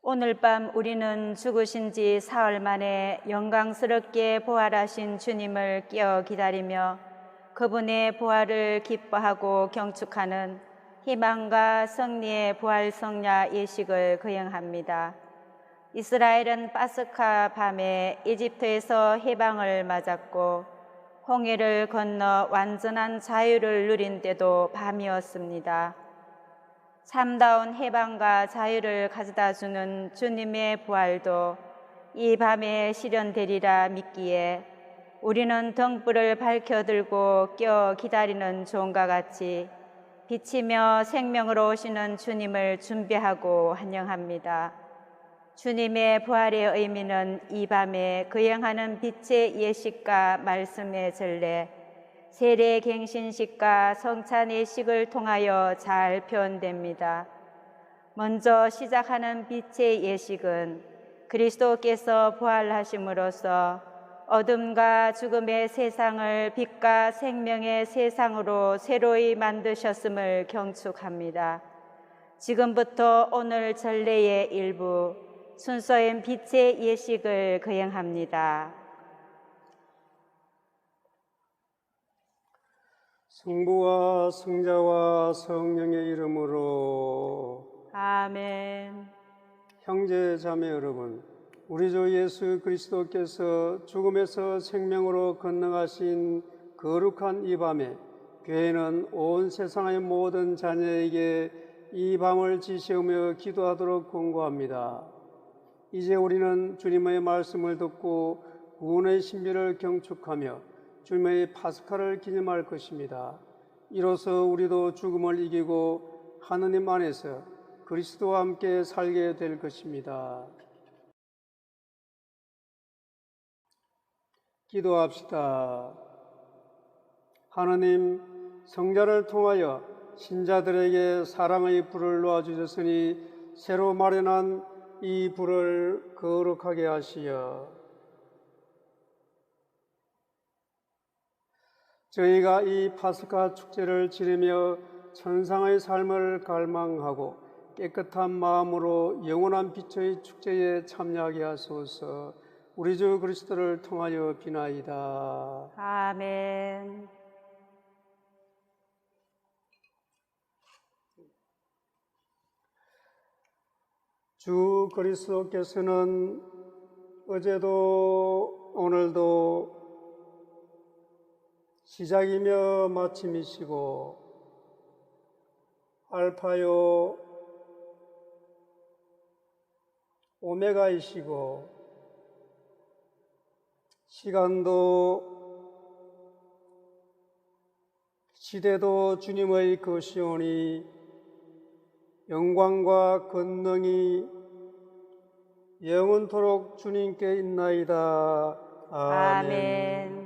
오늘 밤 우리는 죽으신 지 사흘 만에 영광스럽게 부활하신 주님을 끼어 기다리며 그분의 부활을 기뻐하고 경축하는 희망과 승리의 부활 성야 예식을 거행합니다. 이스라엘은 파스카 밤에 이집트에서 해방을 맞았고 홍해를 건너 완전한 자유를 누린 때도 밤이었습니다. 참다운 해방과 자유를 가져다 주는 주님의 부활도 이 밤에 실현되리라 믿기에 우리는 등불을 밝혀들고 껴 기다리는 종과 같이 비치며 생명으로 오시는 주님을 준비하고 환영합니다. 주님의 부활의 의미는 이 밤에 거행하는 빛의 예식과 말씀의 전례, 세례갱신식과 성찬예식을 통하여 잘 표현됩니다. 먼저 시작하는 빛의 예식은 그리스도께서 부활하심으로써 어둠과 죽음의 세상을 빛과 생명의 세상으로 새로이 만드셨음을 경축합니다. 지금부터 오늘 전례의 일부, 순서인 빛의 예식을 거행합니다. 성부와 성자와 성령의 이름으로 아멘. 형제 자매 여러분, 우리 주 예수 그리스도께서 죽음에서 생명으로 건너가신 거룩한 이 밤에 교회는 온 세상의 모든 자녀에게 이 밤을 지새우며 기도하도록 권고합니다. 이제 우리는 주님의 말씀을 듣고 구원의 신비를 경축하며 주님의 파스카를 기념할 것입니다. 이로써 우리도 죽음을 이기고 하느님 안에서 그리스도와 함께 살게 될 것입니다. 기도합시다. 하나님, 성자를 통하여 신자들에게 사랑의 불을 놓아주셨으니 새로 마련한 이 불을 거룩하게 하시어 저희가 이 파스카 축제를 지내며 천상의 삶을 갈망하고 깨끗한 마음으로 영원한 빛의 축제에 참여하게 하소서. 우리 주 그리스도를 통하여 비나이다. 아멘. 주 그리스도께서는 어제도 오늘도 시작이며 마침이시고 알파요 오메가이시고 시간도 시대도 주님의 것이오니 영광과 권능이 영원토록 주님께 있나이다. 아멘.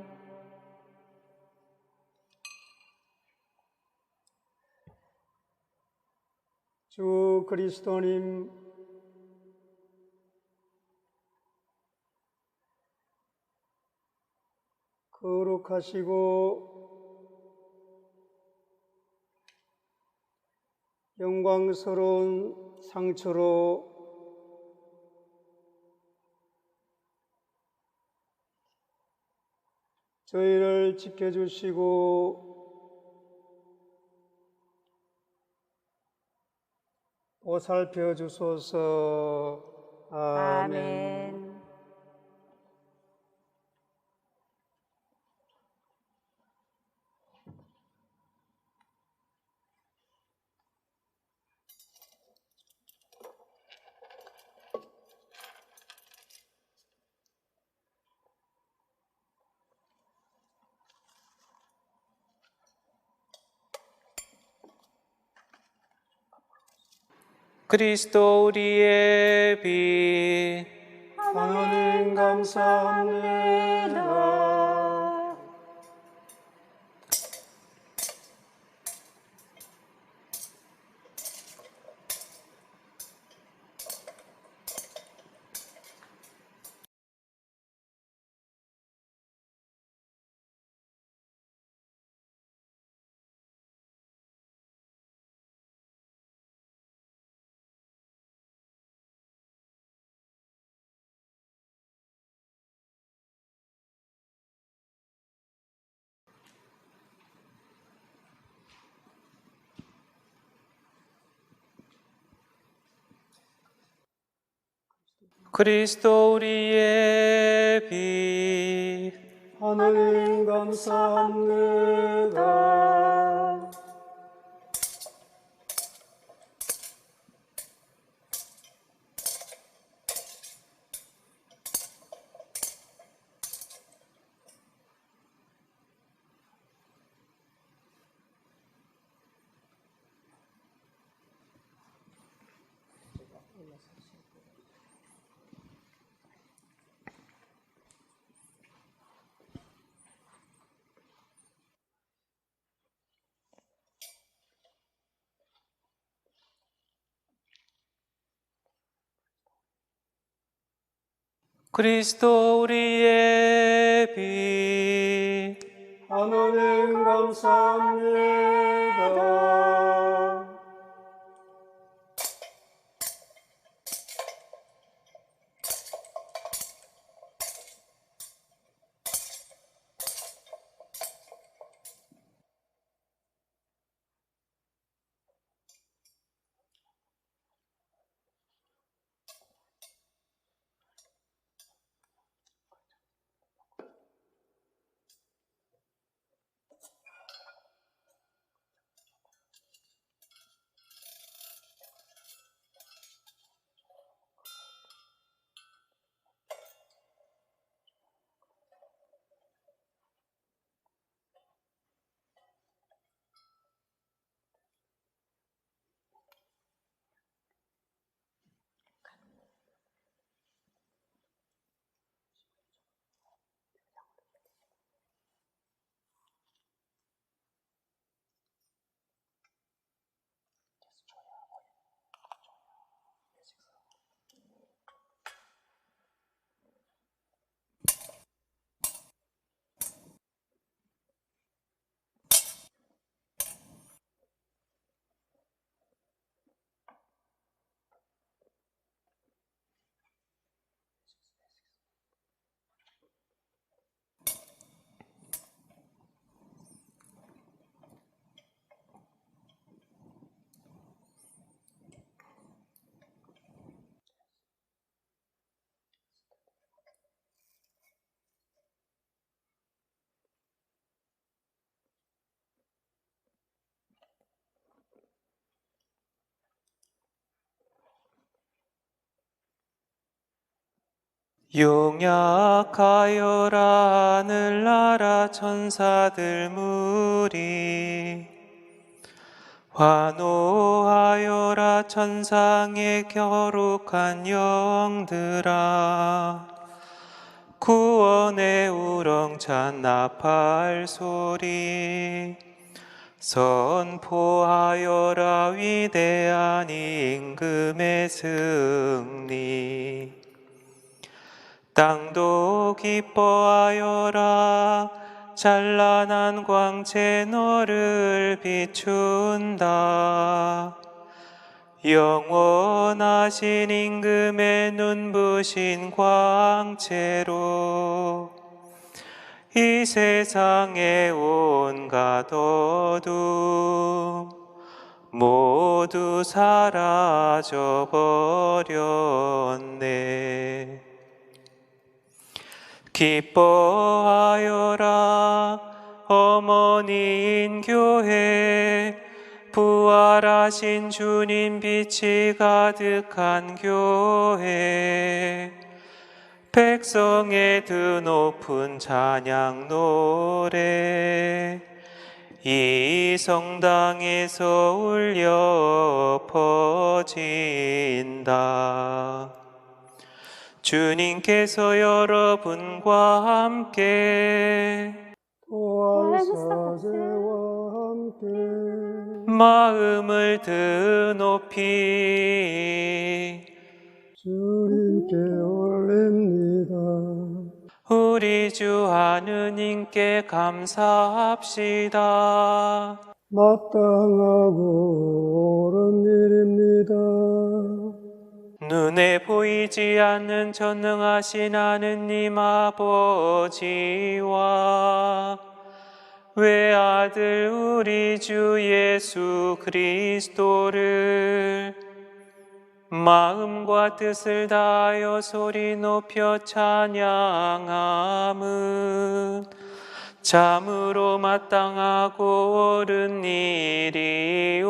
주 그리스도님, 거룩하시고 영광스러운 상처로 저희를 지켜주시고 보살펴 주소서. 아멘. 그리스도 우리의 빛, 하나님 감사합니다. 그리스도 우리의 빛. 하나님 감사합니다. 그리스도 우리의 빛. 하나님 감사합니다. 용약하여라 하늘나라 천사들 무리, 환호하여라 천상의 거룩한 영들아. 구원의 우렁찬 나팔 소리 선포하여라 위대한 임금의 승리. 땅도 기뻐하여라 찬란한 광채 너를 비춘다. 영원하신 임금의 눈부신 광채로 이 세상의 온갖 어둠 모두 사라져 버렸네. 기뻐하여라 어머니인 교회, 부활하신 주님 빛이 가득한 교회. 백성의 드높은 찬양 노래 이 성당에서 울려 퍼진다. 주님께서 여러분과 함께 또한 사제와 함께 마음을 드높이 주님께 올립니다. 우리 주 하느님께 감사합시다. 마땅하고 옳은 일입니다. 눈에 보이지 않는 전능하신 하느님 아버지와 외아들 우리 주 예수 그리스도를 마음과 뜻을 다하여 소리 높여 찬양함은 참으로 마땅하고 옳은 일이옵니다.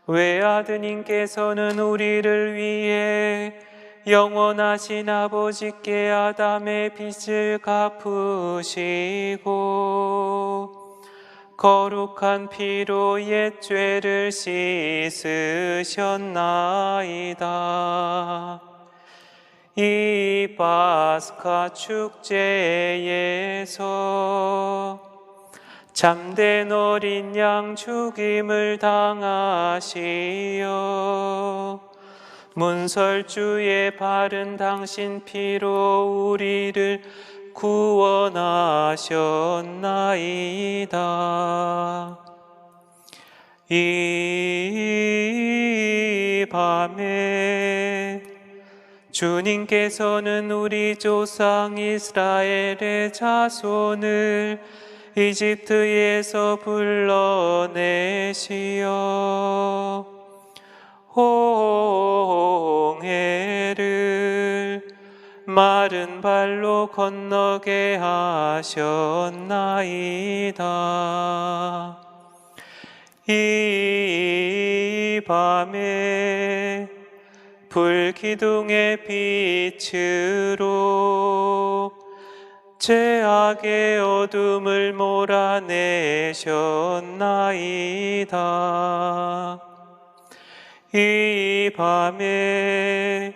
외아드님께서는 우리를 위해 영원하신 아버지께 아담의 빚을 갚으시고 거룩한 피로 옛 죄를 씻으셨나이다. 이 파스카 축제에서 참된 어린 양 죽임을 당하시어 문설주에 바른 당신 피로 우리를 구원하셨나이다. 이 밤에 주님께서는 우리 조상 이스라엘의 자손을 이집트에서 불러내시어 홍해를 마른 발로 건너게 하셨나이다. 이 밤에 불기둥의 빛으로 죄악의 어둠을 몰아내셨나이다. 이 밤에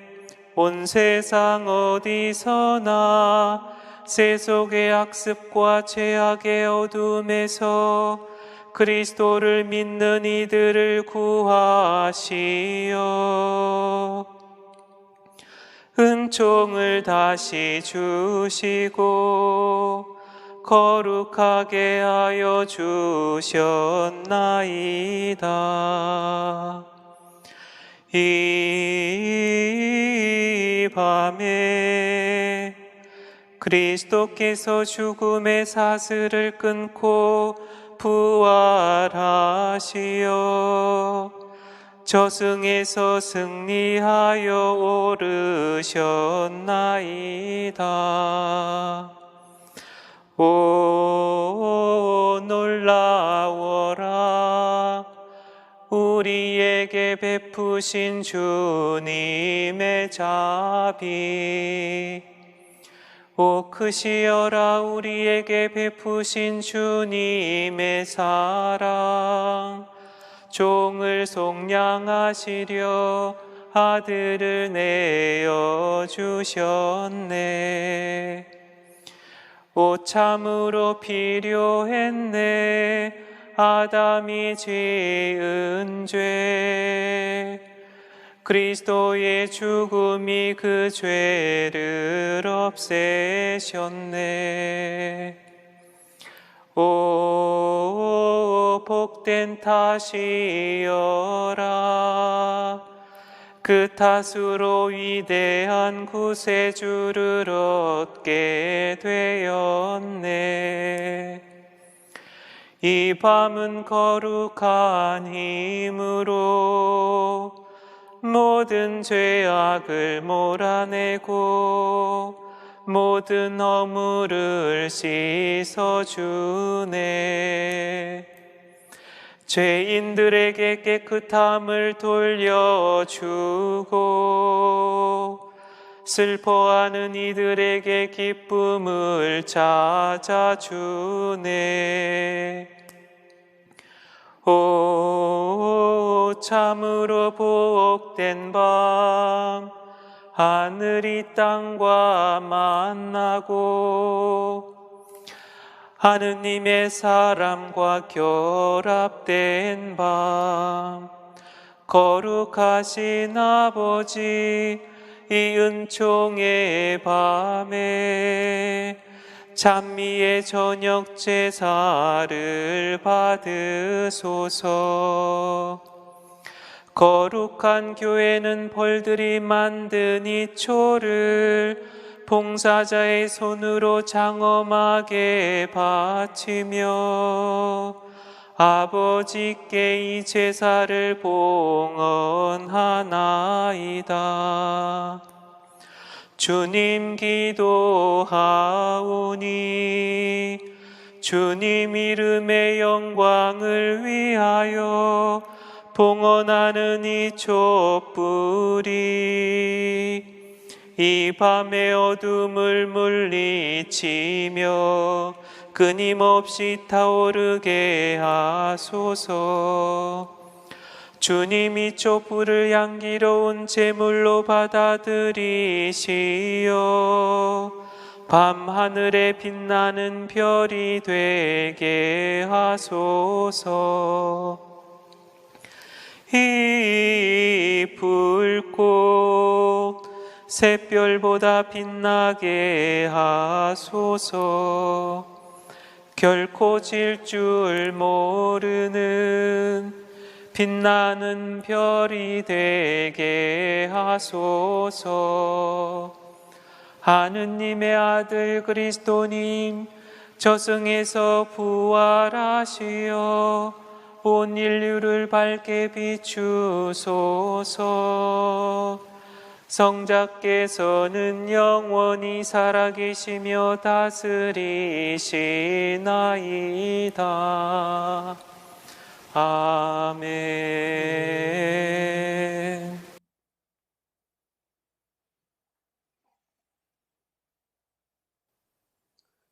온 세상 어디서나 세속의 악습과 죄악의 어둠에서 그리스도를 믿는 이들을 구하시어 은총을 다시 주시고 거룩하게 하여 주셨나이다. 이 밤에 그리스도께서 죽음의 사슬을 끊고 부활하시어 저승에서 승리하여 오르셨나이다. 오 놀라워라. 우리에게 베푸신 주님의 자비. 오 크시어라. 우리에게 베푸신 주님의 사랑. 종을 속량하시려 아들을 내어주셨네. 오 참으로 필요했네. 아담이 지은 죄. 그리스도의 죽음이 그 죄를 없애셨네. 오 복된 탓이여라. 그 탓으로 위대한 구세주를 얻게 되었네. 이 밤은 거룩한 힘으로 모든 죄악을 몰아내고 모든 허물을 씻어주네. 죄인들에게 깨끗함을 돌려주고 슬퍼하는 이들에게 기쁨을 찾아주네. 오 참으로 복된 밤. 하늘이 땅과 만나고 하느님의 사람과 결합된 밤. 거룩하신 아버지, 이 은총의 밤에 찬미의 저녁 제사를 받으소서. 거룩한 교회는 벌들이 만든 이 초를 봉사자의 손으로 장엄하게 바치며 아버지께 이 제사를 봉헌하나이다. 주님 기도하오니 주님 이름의 영광을 위하여 봉헌하는 이 촛불이 이 밤의 어둠을 물리치며 끊임없이 타오르게 하소서. 주님이 촛불을 향기로운 제물로 받아들이시어 밤하늘에 빛나는 별이 되게 하소서. 이 불꽃 샛별보다 빛나게 하소서. 결코 질 줄 모르는 빛나는 별이 되게 하소서. 하느님의 아들 그리스도님 저승에서 부활하시어 온 인류를 밝게 비추소서. 성자께서는 영원히 살아계시며 다스리시나이다. 아멘.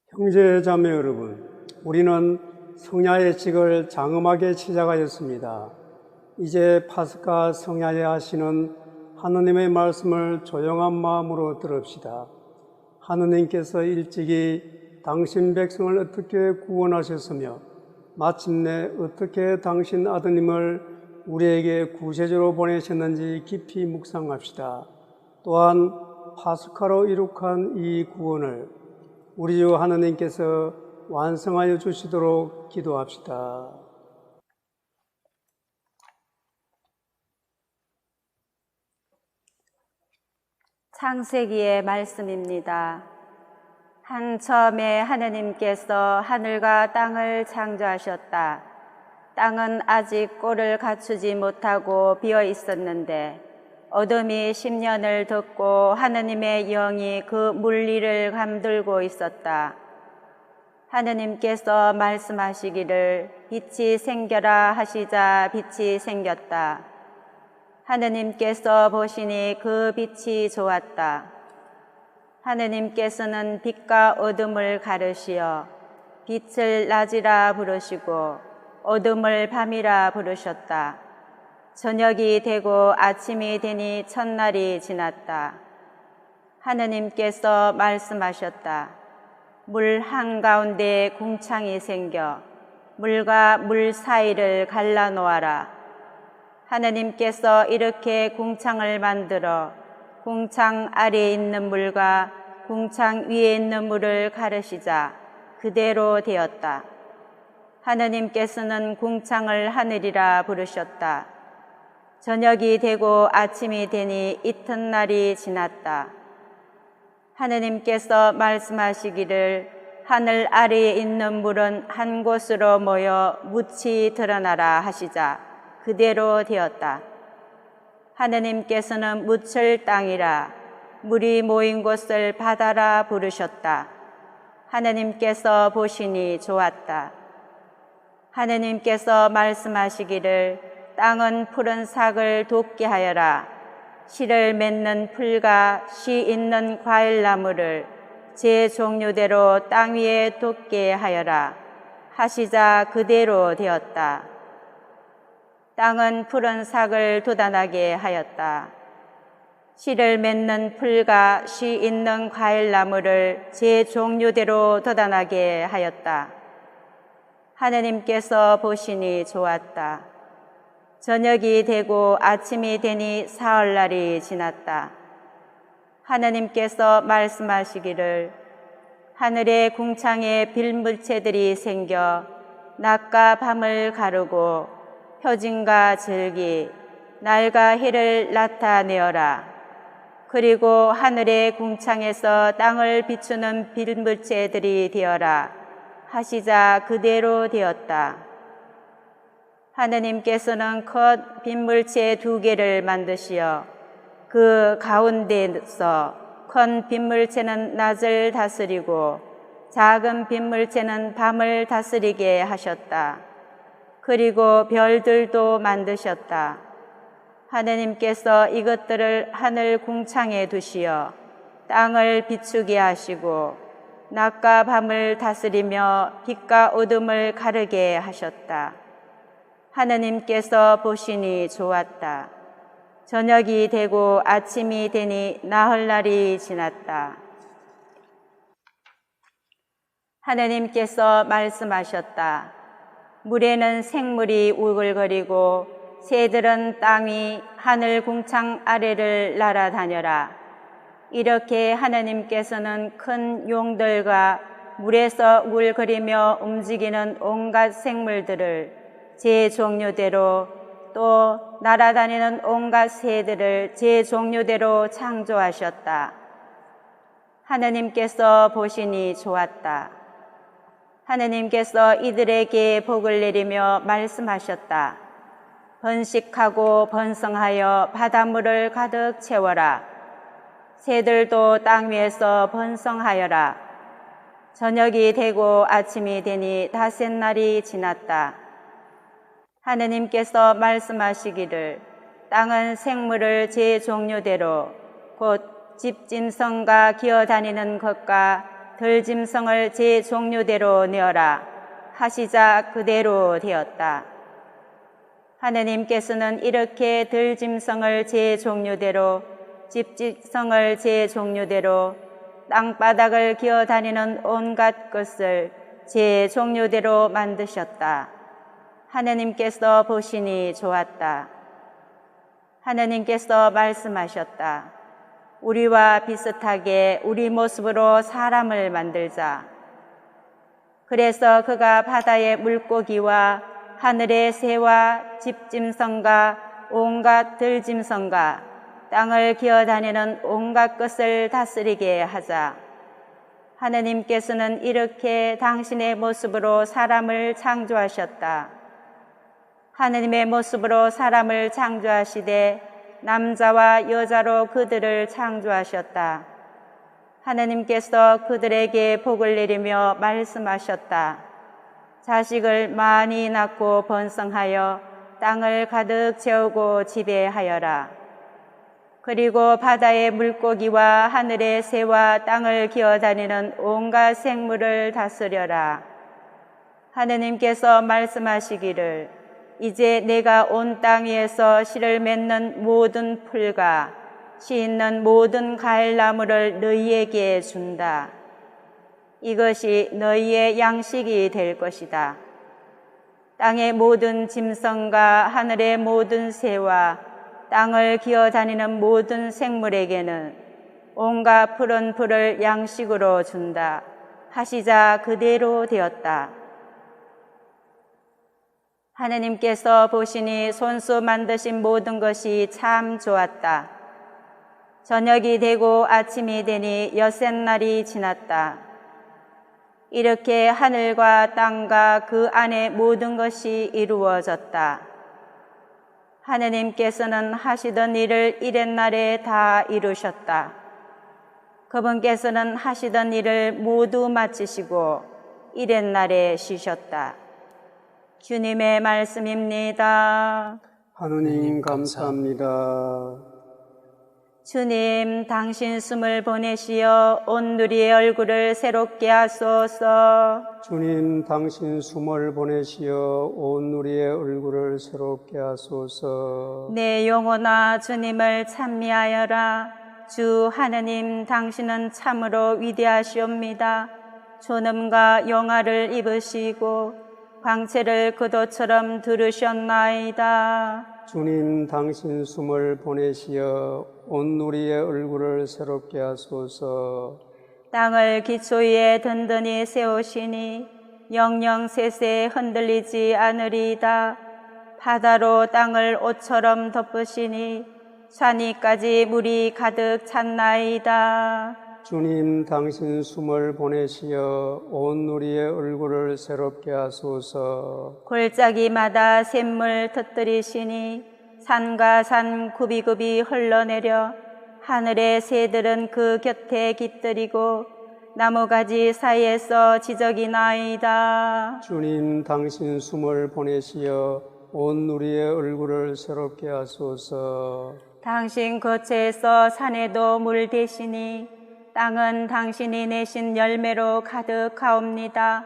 형제 자매 여러분, 우리는 성야예식을 장엄하게 시작하였습니다. 이제 파스카 성야에 하시는 하느님의 말씀을 조용한 마음으로 들읍시다. 하느님께서 일찍이 당신 백성을 어떻게 구원하셨으며 마침내 어떻게 당신 아드님을 우리에게 구세주로 보내셨는지 깊이 묵상합시다. 또한 파스카로 이룩한 이 구원을 우리 주 하느님께서 완성하여 주시도록 기도합시다. 창세기의 말씀입니다. 한처음에 하느님께서 하늘과 땅을 창조하셨다. 땅은 아직 꼴을 갖추지 못하고 비어 있었는데 어둠이 10년을 덮고 하느님의 영이 그 물리를 감돌고 있었다. 하느님께서 말씀하시기를 빛이 생겨라 하시자 빛이 생겼다. 하느님께서 보시니 그 빛이 좋았다. 하느님께서는 빛과 어둠을 가르시어 빛을 낮이라 부르시고 어둠을 밤이라 부르셨다. 저녁이 되고 아침이 되니 첫날이 지났다. 하느님께서 말씀하셨다. 물 한가운데 궁창이 생겨 물과 물 사이를 갈라놓아라. 하느님께서 이렇게 궁창을 만들어 궁창 아래에 있는 물과 궁창 위에 있는 물을 가르시자 그대로 되었다. 하느님께서는 궁창을 하늘이라 부르셨다. 저녁이 되고 아침이 되니 이튿날이 지났다. 하느님께서 말씀하시기를 하늘 아래에 있는 물은 한 곳으로 모여 묻히 드러나라 하시자 그대로 되었다. 하느님께서는 묻을 땅이라 물이 모인 곳을 바다라 부르셨다. 하느님께서 보시니 좋았다. 하느님께서 말씀하시기를 땅은 푸른 삭을 돋게 하여라. 씨를 맺는 풀과 씨 있는 과일나무를 제 종류대로 땅 위에 돋게 하여라. 하시자 그대로 되었다. 땅은 푸른 삭을 돋아나게 하였다. 씨를 맺는 풀과 씨 있는 과일나무를 제 종류대로 돋아나게 하였다. 하느님께서 보시니 좋았다. 저녁이 되고 아침이 되니 사흘날이 지났다. 하느님께서 말씀하시기를 하늘의 궁창에 빌물체들이 생겨 낮과 밤을 가르고 표징과 절기, 날과 해를 나타내어라. 그리고 하늘의 궁창에서 땅을 비추는 빌물체들이 되어라. 하시자 그대로 되었다. 하느님께서는 큰 빗물체 2개를 만드시어 그 가운데서 큰 빗물체는 낮을 다스리고 작은 빗물체는 밤을 다스리게 하셨다. 그리고 별들도 만드셨다. 하느님께서 이것들을 하늘 궁창에 두시어 땅을 비추게 하시고 낮과 밤을 다스리며 빛과 어둠을 가르게 하셨다. 하느님께서 보시니 좋았다. 저녁이 되고 아침이 되니 나흘날이 지났다. 하느님께서 말씀하셨다. 물에는 생물이 우글거리고 새들은 땅 위 하늘 궁창 아래를 날아다녀라. 이렇게 하느님께서는 큰 용들과 물에서 우글거리며 움직이는 온갖 생물들을 제 종류대로 또 날아다니는 온갖 새들을 제 종류대로 창조하셨다. 하느님께서 보시니 좋았다. 하느님께서 이들에게 복을 내리며 말씀하셨다. 번식하고 번성하여 바닷물을 가득 채워라. 새들도 땅 위에서 번성하여라. 저녁이 되고 아침이 되니 닷새 날이 지났다. 하느님께서 말씀하시기를 땅은 생물을 제 종류대로 곧 집짐승과 기어다니는 것과 들짐승을 제 종류대로 내어라 하시자 그대로 되었다. 하느님께서는 이렇게 들짐승을 제 종류대로 집짐승을 제 종류대로 땅바닥을 기어다니는 온갖 것을 제 종류대로 만드셨다. 하느님께서 보시니 좋았다. 하느님께서 말씀하셨다. 우리와 비슷하게 우리 모습으로 사람을 만들자. 그래서 그가 바다의 물고기와 하늘의 새와 집짐승과 온갖 들짐승과 땅을 기어다니는 온갖 것을 다스리게 하자. 하느님께서는 이렇게 당신의 모습으로 사람을 창조하셨다. 하느님의 모습으로 사람을 창조하시되 남자와 여자로 그들을 창조하셨다. 하느님께서 그들에게 복을 내리며 말씀하셨다. 자식을 많이 낳고 번성하여 땅을 가득 채우고 지배하여라. 그리고 바다의 물고기와 하늘의 새와 땅을 기어다니는 온갖 생물을 다스려라. 하느님께서 말씀하시기를 이제 내가 온 땅 위에서 씨를 맺는 모든 풀과 씨 있는 모든 과일나무를 너희에게 준다. 이것이 너희의 양식이 될 것이다. 땅의 모든 짐승과 하늘의 모든 새와 땅을 기어다니는 모든 생물에게는 온갖 푸른 풀을 양식으로 준다. 하시자 그대로 되었다. 하느님께서 보시니 손수 만드신 모든 것이 참 좋았다. 저녁이 되고 아침이 되니 엿새 날이 지났다. 이렇게 하늘과 땅과 그 안에 모든 것이 이루어졌다. 하느님께서는 하시던 일을 이렛날에 다 이루셨다. 그분께서는 하시던 일을 모두 마치시고 이렛날에 쉬셨다. 주님의 말씀입니다. 하느님 감사합니다. 주님, 당신 숨을 보내시어 온 누리의 얼굴을 새롭게 하소서. 주님, 당신 숨을 보내시어 온 우리의 얼굴을 새롭게 하소서. 내 영혼아 주님을 찬미하여라. 주 하느님, 당신은 참으로 위대하시옵니다. 존엄과 영화를 입으시고 광채를 그도처럼 두르셨나이다. 주님, 당신 숨을 보내시어 온 우리의 얼굴을 새롭게 하소서. 땅을 기초 위에 든든히 세우시니 영영 세세 흔들리지 않으리이다. 바다로 땅을 옷처럼 덮으시니 산위까지 물이 가득 찼나이다. 주님 당신 숨을 보내시어 온 누리의 얼굴을 새롭게 하소서. 골짜기마다 샘물 터뜨리시니 산과 산 굽이굽이 흘러내려 하늘의 새들은 그 곁에 깃들이고 나무가지 사이에서 지적이 나이다. 주님 당신 숨을 보내시어 온 누리의 얼굴을 새롭게 하소서. 당신 거처에서 산에도 물 대시니 땅은 당신이 내신 열매로 가득하옵니다.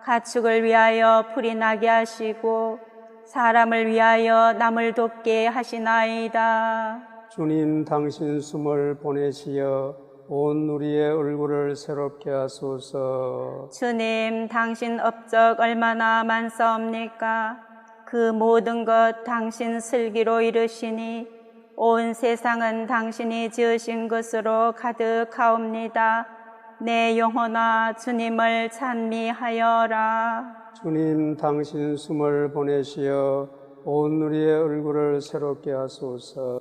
가축을 위하여 풀이 나게 하시고 사람을 위하여 남을 돕게 하시나이다. 주님 당신 숨을 보내시어 온 누리의 얼굴을 새롭게 하소서. 주님, 당신 업적 얼마나 많사옵니까? 그 모든 것 당신 슬기로 이루시니 온 세상은 당신이 지으신 것으로 가득하옵니다. 내 영혼아, 주님을 찬미하여라. 주님 당신 숨을 보내시어 온 누리의 얼굴을 새롭게 하소서.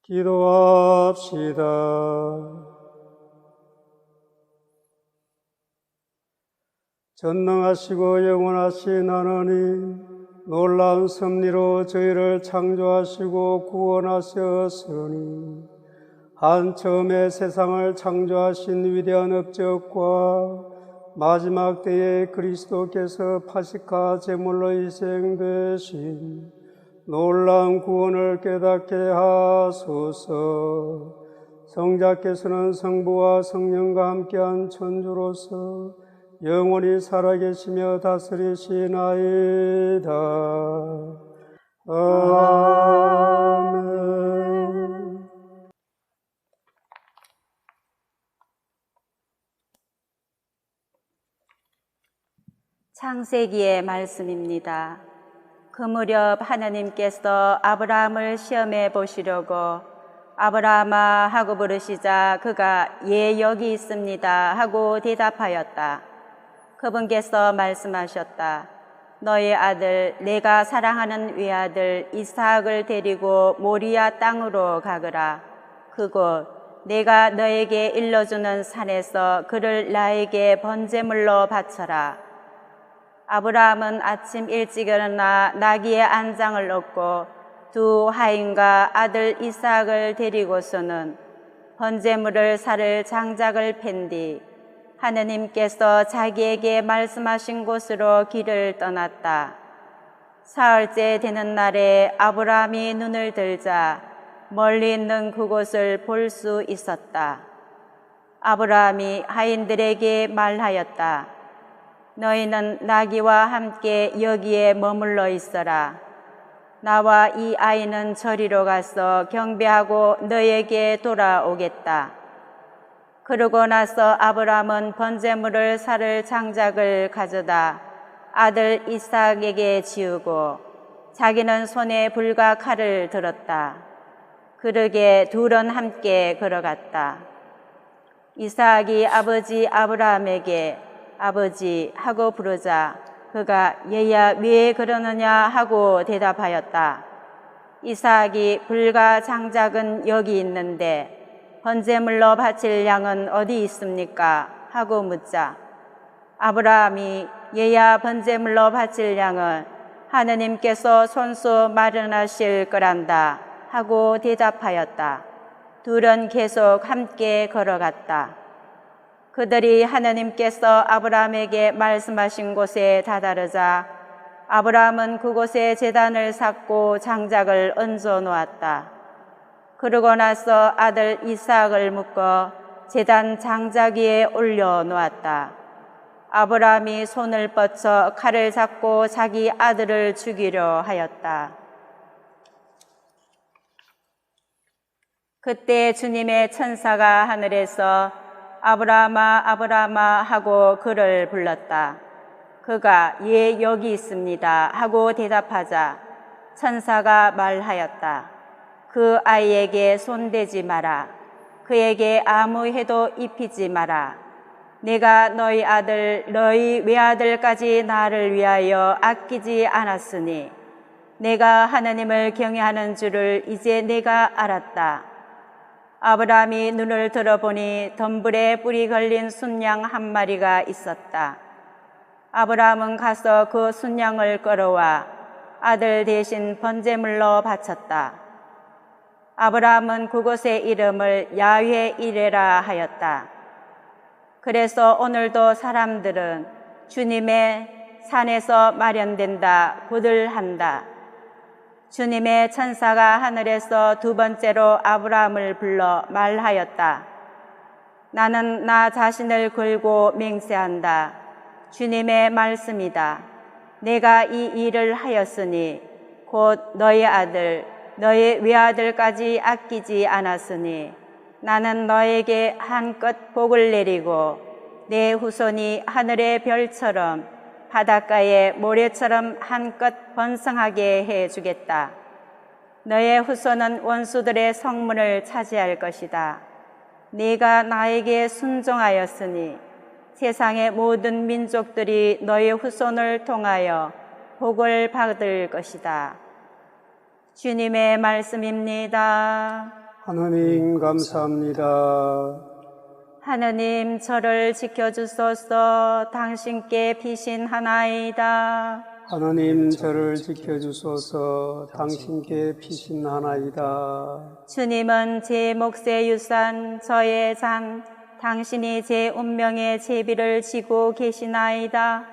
기도합시다. 전능하시고 영원하신 하나님, 놀라운 섭리로 저희를 창조하시고 구원하셨으니 한 처음에 세상을 창조하신 위대한 업적과 마지막 때에 그리스도께서 파시카 제물로 희생되신 놀라운 구원을 깨닫게 하소서. 성자께서는 성부와 성령과 함께한 천주로서 영원히 살아계시며 다스리시나이다. 아멘. 창세기의 말씀입니다. 그 무렵 하나님께서 아브라함을 시험해 보시려고 아브라함아 하고 부르시자 그가 예 여기 있습니다 하고 대답하였다. 그분께서 말씀하셨다. 너의 아들 내가 사랑하는 외아들 이삭을 데리고 모리아 땅으로 가거라. 그곳 내가 너에게 일러주는 산에서 그를 나에게 번제물로 바쳐라. 아브라함은 아침 일찍 일어나 나귀의 안장을 얻고 두 하인과 아들 이삭을 데리고서는 번제물을 살 장작을 팬 뒤 하느님께서 자기에게 말씀하신 곳으로 길을 떠났다. 사흘째 되는 날에 아브라함이 눈을 들자 멀리 있는 그곳을 볼 수 있었다. 아브라함이 하인들에게 말하였다. 너희는 나귀와 함께 여기에 머물러 있어라. 나와 이 아이는 저리로 가서 경배하고 너에게 돌아오겠다. 그러고 나서 아브라함은 번제물을 살 장작을 가져다 아들 이삭에게 지우고 자기는 손에 불과 칼을 들었다. 그러게 둘은 함께 걸어갔다. 이삭이 아버지 아브라함에게 아버지 하고 부르자 그가 얘야 왜 그러느냐 하고 대답하였다. 이삭이 불과 장작은 여기 있는데 번제물로 바칠 양은 어디 있습니까? 하고 묻자 아브라함이 얘야 번제물로 바칠 양은 하느님께서 손수 마련하실 거란다 하고 대답하였다. 둘은 계속 함께 걸어갔다. 그들이 하느님께서 아브라함에게 말씀하신 곳에 다다르자 아브라함은 그곳에 제단을 쌓고 장작을 얹어 놓았다. 그러고 나서 아들 이삭을 묶어 제단 장작 위에 올려 놓았다. 아브라함이 손을 뻗쳐 칼을 잡고 자기 아들을 죽이려 하였다. 그때 주님의 천사가 하늘에서 아브라함아 아브라함아 하고 그를 불렀다. 그가 예 여기 있습니다 하고 대답하자 천사가 말하였다. 그 아이에게 손대지 마라. 그에게 아무 해도 입히지 마라. 내가 너희 아들 너희 외아들까지 나를 위하여 아끼지 않았으니 내가 하나님을 경외하는 줄을 이제 내가 알았다. 아브라함이 눈을 들어보니 덤불에 뿔이 걸린 순양 한 마리가 있었다. 아브라함은 가서 그 순양을 끌어와 아들 대신 번제물로 바쳤다. 아브라함은 그곳의 이름을 야훼 이레라 하였다. 그래서 오늘도 사람들은 주님의 산에서 마련된다 고들 한다. 주님의 천사가 하늘에서 두 번째로 아브라함을 불러 말하였다. 나는 나 자신을 걸고 맹세한다. 주님의 말씀이다. 내가 이 일을 하였으니 곧 너희 아들, 너희 외아들까지 아끼지 않았으니 나는 너에게 한껏 복을 내리고 내 후손이 하늘의 별처럼 바닷가의 모래처럼 한껏 번성하게 해주겠다. 너의 후손은 원수들의 성문을 차지할 것이다. 네가 나에게 순종하였으니 세상의 모든 민족들이 너의 후손을 통하여 복을 받을 것이다. 주님의 말씀입니다. 하나님 감사합니다. 하느님 저를 지켜주소서. 당신께 피신하나이다. 하나님 저를 지켜주소서. 당신께 피신하나이다. 주님은 제 몫의 유산, 저의 잔, 당신이 제 운명의 제비를 지고 계시나이다.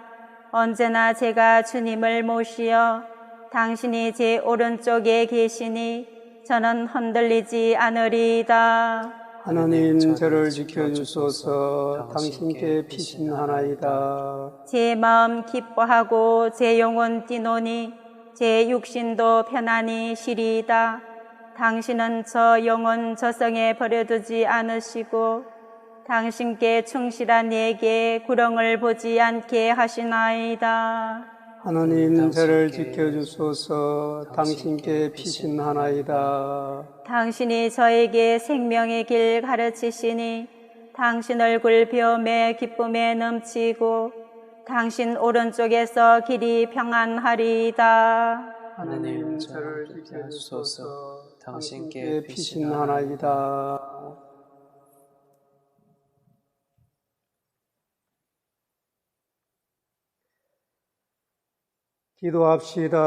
언제나 제가 주님을 모시어 당신이 제 오른쪽에 계시니 저는 흔들리지 않으리이다. 하나님 저를 지켜주소서. 당신께 피신하나이다. 제 마음 기뻐하고 제 영혼 뛰노니 제 육신도 편안히 쉬리이다. 당신은 저 영혼 저성에 버려두지 않으시고 당신께 충실한 내게 구렁을 보지 않게 하시나이다. 하나님 저를 지켜주소서. 당신께 피신하나이다. 당신이 저에게 생명의 길 가르치시니 당신 얼굴 비움에 기쁨에 넘치고 당신 오른쪽에서 길이 평안하리이다. 하나님 저를 지켜주소서. 당신께 피신하나이다. 기도합시다.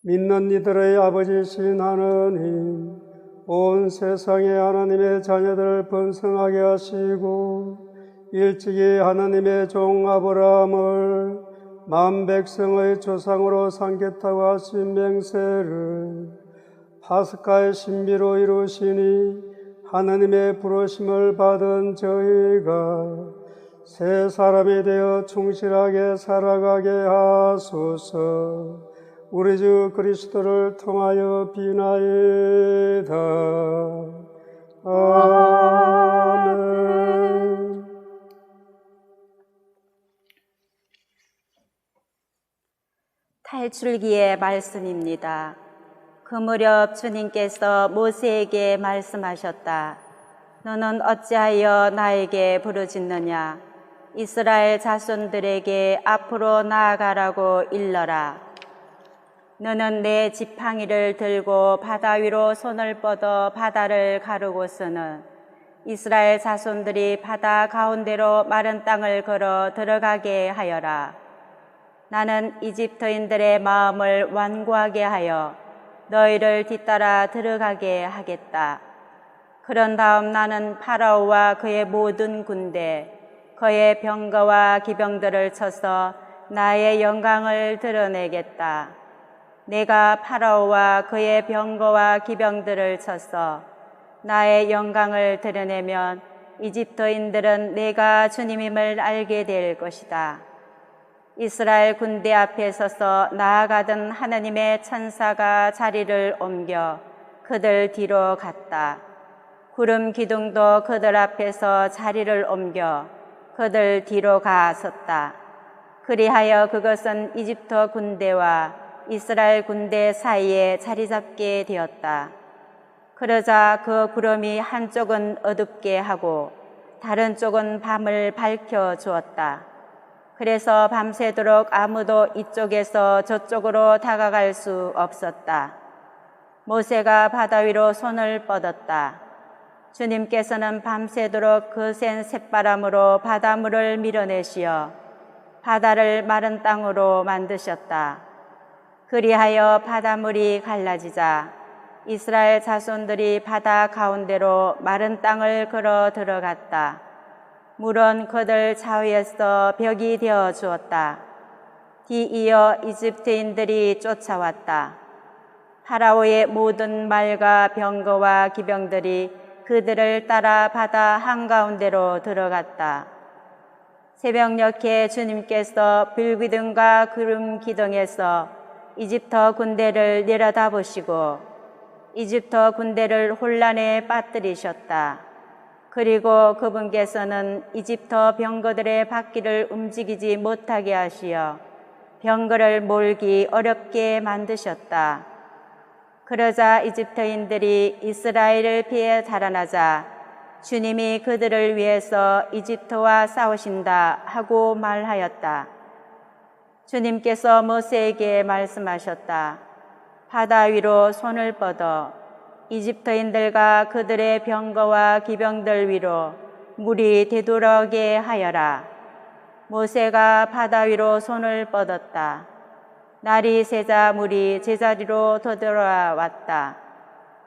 믿는 이들의 아버지신 하나님, 온 세상에 하나님의 자녀들을 번성하게 하시고 일찍이 하나님의 종 아브라함을 만 백성의 조상으로 삼겠다고 하신 맹세를 파스카의 신비로 이루시니 하나님의 부르심을 받은 저희가 새 사람이 되어 충실하게 살아가게 하소서. 우리 주 그리스도를 통하여 비나이다. 아멘. 탈출기의 말씀입니다. 그 무렵 주님께서 모세에게 말씀하셨다. 너는 어찌하여 나에게 부르짖느냐? 이스라엘 자손들에게 앞으로 나아가라고 일러라. 너는 내 지팡이를 들고 바다 위로 손을 뻗어 바다를 가르고서는 이스라엘 자손들이 바다 가운데로 마른 땅을 걸어 들어가게 하여라. 나는 이집트인들의 마음을 완고하게 하여 너희를 뒤따라 들어가게 하겠다. 그런 다음 나는 파라오와 그의 모든 군대, 그의 병거와 기병들을 쳐서 나의 영광을 드러내겠다. 내가 파라오와 그의 병거와 기병들을 쳐서 나의 영광을 드러내면 이집트인들은 내가 주님임을 알게 될 것이다. 이스라엘 군대 앞에 서서 나아가던 하나님의 천사가 자리를 옮겨 그들 뒤로 갔다. 구름 기둥도 그들 앞에서 자리를 옮겨 그들 뒤로 가섰다. 그리하여 그것은 이집트 군대와 이스라엘 군대 사이에 자리 잡게 되었다. 그러자 그 구름이 한쪽은 어둡게 하고 다른 쪽은 밤을 밝혀 주었다. 그래서 밤새도록 아무도 이쪽에서 저쪽으로 다가갈 수 없었다. 모세가 바다 위로 손을 뻗었다. 주님께서는 밤새도록 거센 쇳바람으로 바닷물을 밀어내시어 바다를 마른 땅으로 만드셨다. 그리하여 바닷물이 갈라지자 이스라엘 자손들이 바다 가운데로 마른 땅을 걸어 들어갔다. 물은 그들 좌우에서 벽이 되어 주었다. 뒤이어 이집트인들이 쫓아왔다. 파라오의 모든 말과 병거와 기병들이 그들을 따라 바다 한가운데로 들어갔다. 새벽녘에 주님께서 불기둥과 구름 기둥에서 이집트 군대를 내려다보시고 이집트 군대를 혼란에 빠뜨리셨다. 그리고 그분께서는 이집트 병거들의 바퀴를 움직이지 못하게 하시어 병거를 몰기 어렵게 만드셨다. 그러자 이집트인들이 이스라엘을 피해 달아나자 주님이 그들을 위해서 이집트와 싸우신다 하고 말하였다. 주님께서 모세에게 말씀하셨다. 바다 위로 손을 뻗어 이집트인들과 그들의 병거와 기병들 위로 물이 되돌아오게 하여라. 모세가 바다 위로 손을 뻗었다. 날이 새자 물이 제자리로 되돌아왔다.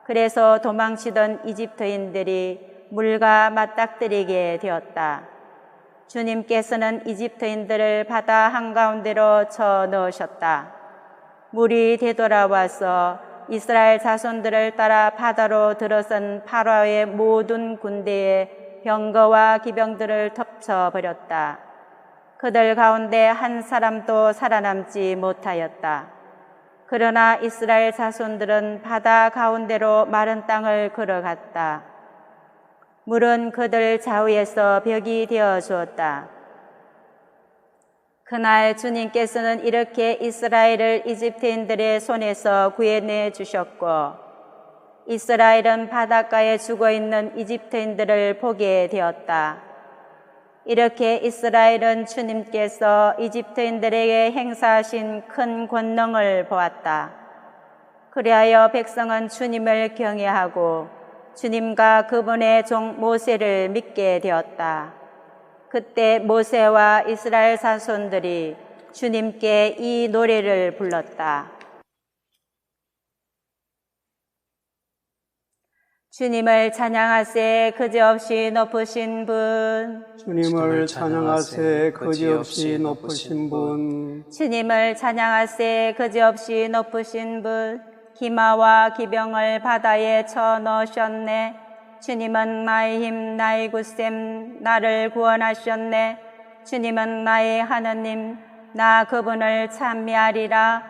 그래서 도망치던 이집트인들이 물과 맞닥뜨리게 되었다. 주님께서는 이집트인들을 바다 한가운데로 쳐 넣으셨다. 물이 되돌아와서 이스라엘 자손들을 따라 바다로 들어선 파라오의 모든 군대의 병거와 기병들을 덮쳐버렸다. 그들 가운데 한 사람도 살아남지 못하였다. 그러나 이스라엘 자손들은 바다 가운데로 마른 땅을 걸어갔다. 물은 그들 좌우에서 벽이 되어 주었다. 그날 주님께서는 이렇게 이스라엘을 이집트인들의 손에서 구해내 주셨고 이스라엘은 바닷가에 죽어있는 이집트인들을 보게 되었다. 이렇게 이스라엘은 주님께서 이집트인들에게 행사하신 큰 권능을 보았다. 그리하여 백성은 주님을 경외하고 주님과 그분의 종 모세를 믿게 되었다. 그때 모세와 이스라엘 자손들이 주님께 이 노래를 불렀다. 주님을 찬양하세 그지없이 높으신 분. 주님을 찬양하세 그지없이 높으신 분. 주님을 찬양하세 그지없이 높으신 분. 기마와 기병을 바다에 쳐 넣으셨네. 주님은 나의 힘 나의 굳셈 나를 구원하셨네. 주님은 나의 하느님 나 그분을 찬미하리라.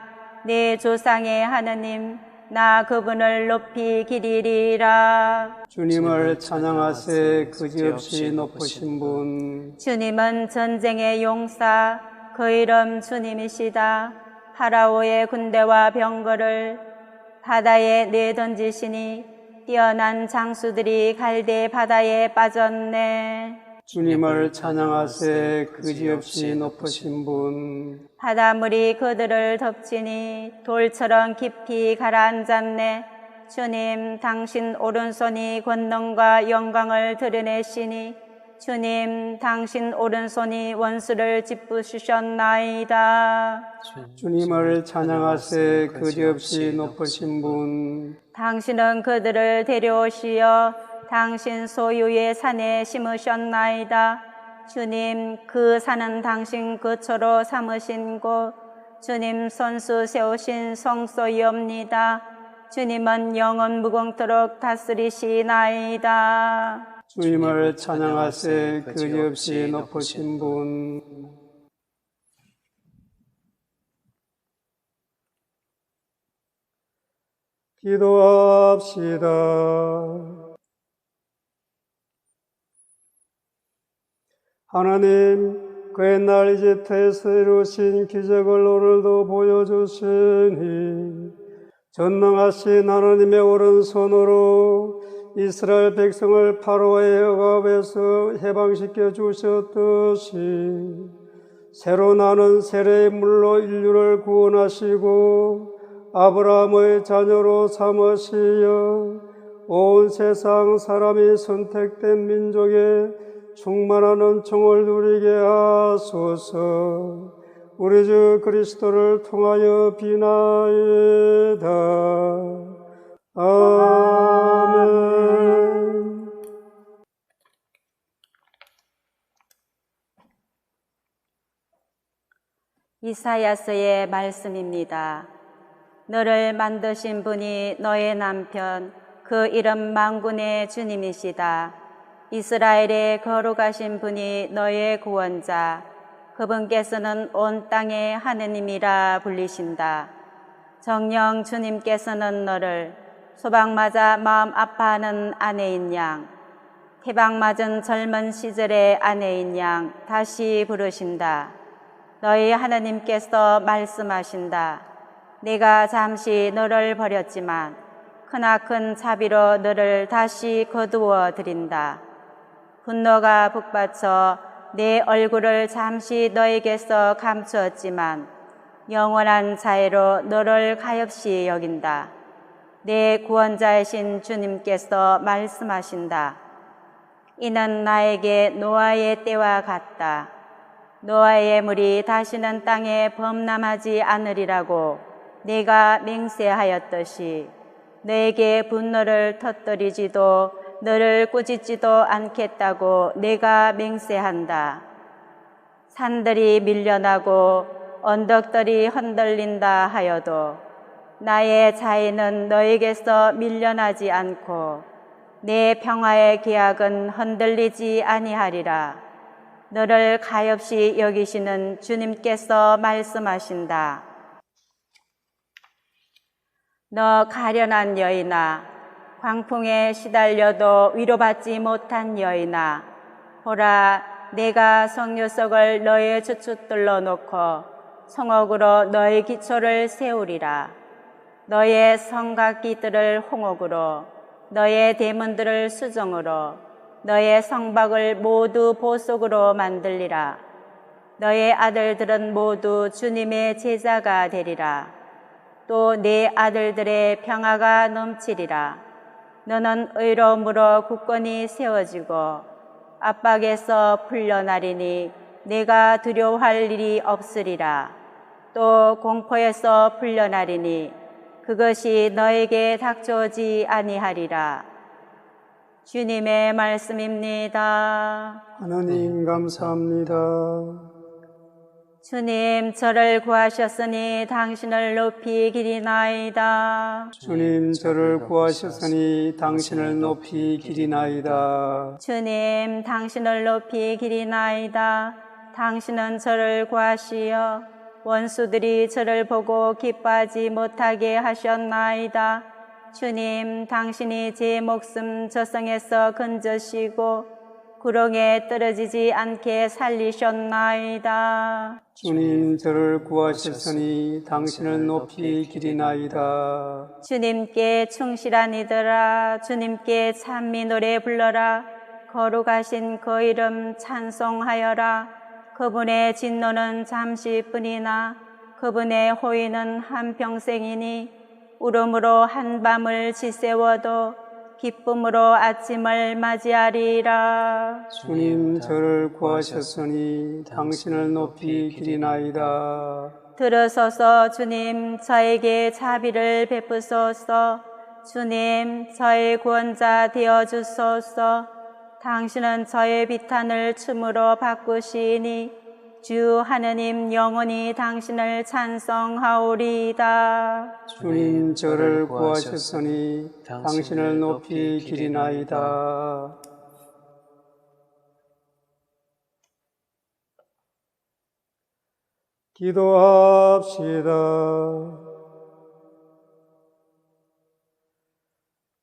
내 조상의 하느님 나 그분을 높이 기리리라. 주님을 찬양하세 그지없이 높으신 분. 주님은 전쟁의 용사 그 이름 주님이시다. 파라오의 군대와 병거를 바다에 내던지시니 뛰어난 장수들이 갈대 바다에 빠졌네. 주님을 찬양하세 그지없이 높으신 분. 바닷물이 그들을 덮치니 돌처럼 깊이 가라앉았네. 주님 당신 오른손이 권능과 영광을 드러내시니 주님 당신 오른손이 원수를 짚으셨나이다. 주님을 찬양하세 그지없이 높으신 분. 당신은 그들을 데려오시어 당신 소유의 산에 심으셨나이다. 주님 그 산은 당신 거처로 삼으신 곳 주님 손수 세우신 성소이옵니다. 주님은 영원 무궁토록 다스리시나이다. 주님을 찬양하세 그지없이 높으신 분. 기도합시다. 하나님, 그 옛날 이집트에서 이루신 기적을 오늘도 보여주시니 전능하신 하나님의 오른손으로 이스라엘 백성을 파라오의 억압에서 해방시켜 주셨듯이 새로 나는 세례의 물로 인류를 구원하시고 아브라함의 자녀로 삼으시어 온 세상 사람이 선택된 민족의 충만한 은총을 누리게 하소서. 우리 주 그리스도를 통하여 비나이다. 아멘. 이사야서의 말씀입니다. 너를 만드신 분이 너의 남편, 그 이름 만군의 주님이시다. 이스라엘의 거룩하신 분이 너의 구원자, 그분께서는 온 땅의 하느님이라 불리신다. 정녕 주님께서는 너를 소방맞아 마음 아파하는 아내인 양, 태방맞은 젊은 시절의 아내인 양 다시 부르신다. 너희 하나님께서 말씀하신다. 내가 잠시 너를 버렸지만 크나큰 자비로 너를 다시 거두어 드린다. 분노가 북받쳐 내 얼굴을 잠시 너에게서 감추었지만 영원한 자애로 너를 가엾이 여긴다. 내 구원자이신 주님께서 말씀하신다. 이는 나에게 노아의 때와 같다. 노아의 물이 다시는 땅에 범람하지 않으리라고 내가 맹세하였듯이 너에게 분노를 터뜨리지도 너를 꾸짖지도 않겠다고 내가 맹세한다. 산들이 밀려나고 언덕들이 흔들린다 하여도 나의 자애는 너에게서 밀려나지 않고 내 평화의 기약은 흔들리지 아니하리라. 너를 가엾이 여기시는 주님께서 말씀하신다. 너 가련한 여인아, 광풍에 시달려도 위로받지 못한 여인아, 보라, 내가 성유석을 너의 주춧들로 놓고 성옥으로 너의 기초를 세우리라. 너의 성곽기들을 홍옥으로, 너의 대문들을 수정으로, 너의 성박을 모두 보석으로 만들리라. 너의 아들들은 모두 주님의 제자가 되리라. 또 네 아들들의 평화가 넘치리라. 너는 의로움으로 굳건히 세워지고 압박에서 풀려나리니 내가 두려워할 일이 없으리라. 또 공포에서 풀려나리니 그것이 너에게 닥쳐오지 아니하리라. 주님의 말씀입니다. 하나님 감사합니다. 주님, 저를 구하셨으니 당신을 높이 기리나이다. 주님, 저를 구하셨으니 당신을 높이 기리나이다. 주님, 당신을 높이 기리나이다. 당신은 저를 구하시어 원수들이 저를 보고 기뻐하지 못하게 하셨나이다. 주님, 당신이 제 목숨 저승에서 건져시고 구렁에 떨어지지 않게 살리셨나이다. 주님, 저를 구하셨으니 당신을 높이 기리나이다. 주님께 충실한 이들아, 주님께 찬미 노래 불러라. 거룩하신 그 이름 찬송하여라. 그분의 진노는 잠시뿐이나 그분의 호의는 한평생이니 울음으로 한밤을 지새워도 기쁨으로 아침을 맞이하리라. 주님, 저를 구하셨으니 당신을 높이 기리나이다. 들으소서. 주님, 저에게 자비를 베푸소서. 주님, 저의 구원자 되어주소서. 당신은 저의 비탄을 춤으로 바꾸시니 주 하느님 영원히 당신을 찬송하오리이다. 주님, 저를 구하셨으니 당신을 높이 기리나이다. 기도합시다.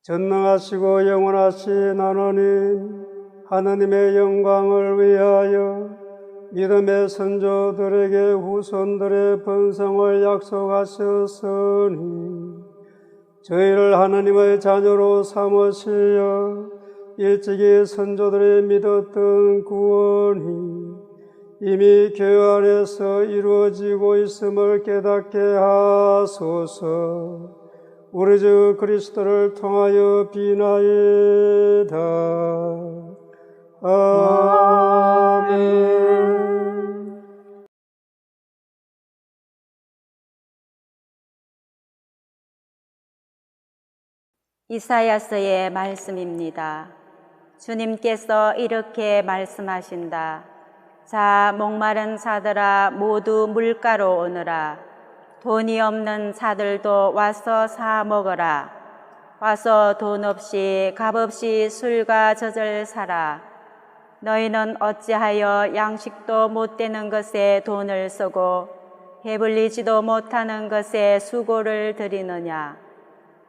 전능하시고 영원하신 하나님, 하나님의 영광을 위하여 믿음의 선조들에게 후손들의 번성을 약속하셨으니 저희를 하나님의 자녀로 삼으시어 일찍이 선조들이 믿었던 구원이 이미 교회 안에서 이루어지고 있음을 깨닫게 하소서. 우리 주 그리스도를 통하여 비나이다. 아멘. 이사야서의 말씀입니다. 주님께서 이렇게 말씀하신다. 자, 목마른 자들아 모두 물가로 오너라. 돈이 없는 자들도 와서 사 먹어라. 와서 돈 없이 값 없이 술과 젖을 사라. 너희는 어찌하여 양식도 못 되는 것에 돈을 쓰고 배불리지도 못하는 것에 수고를 들이느냐.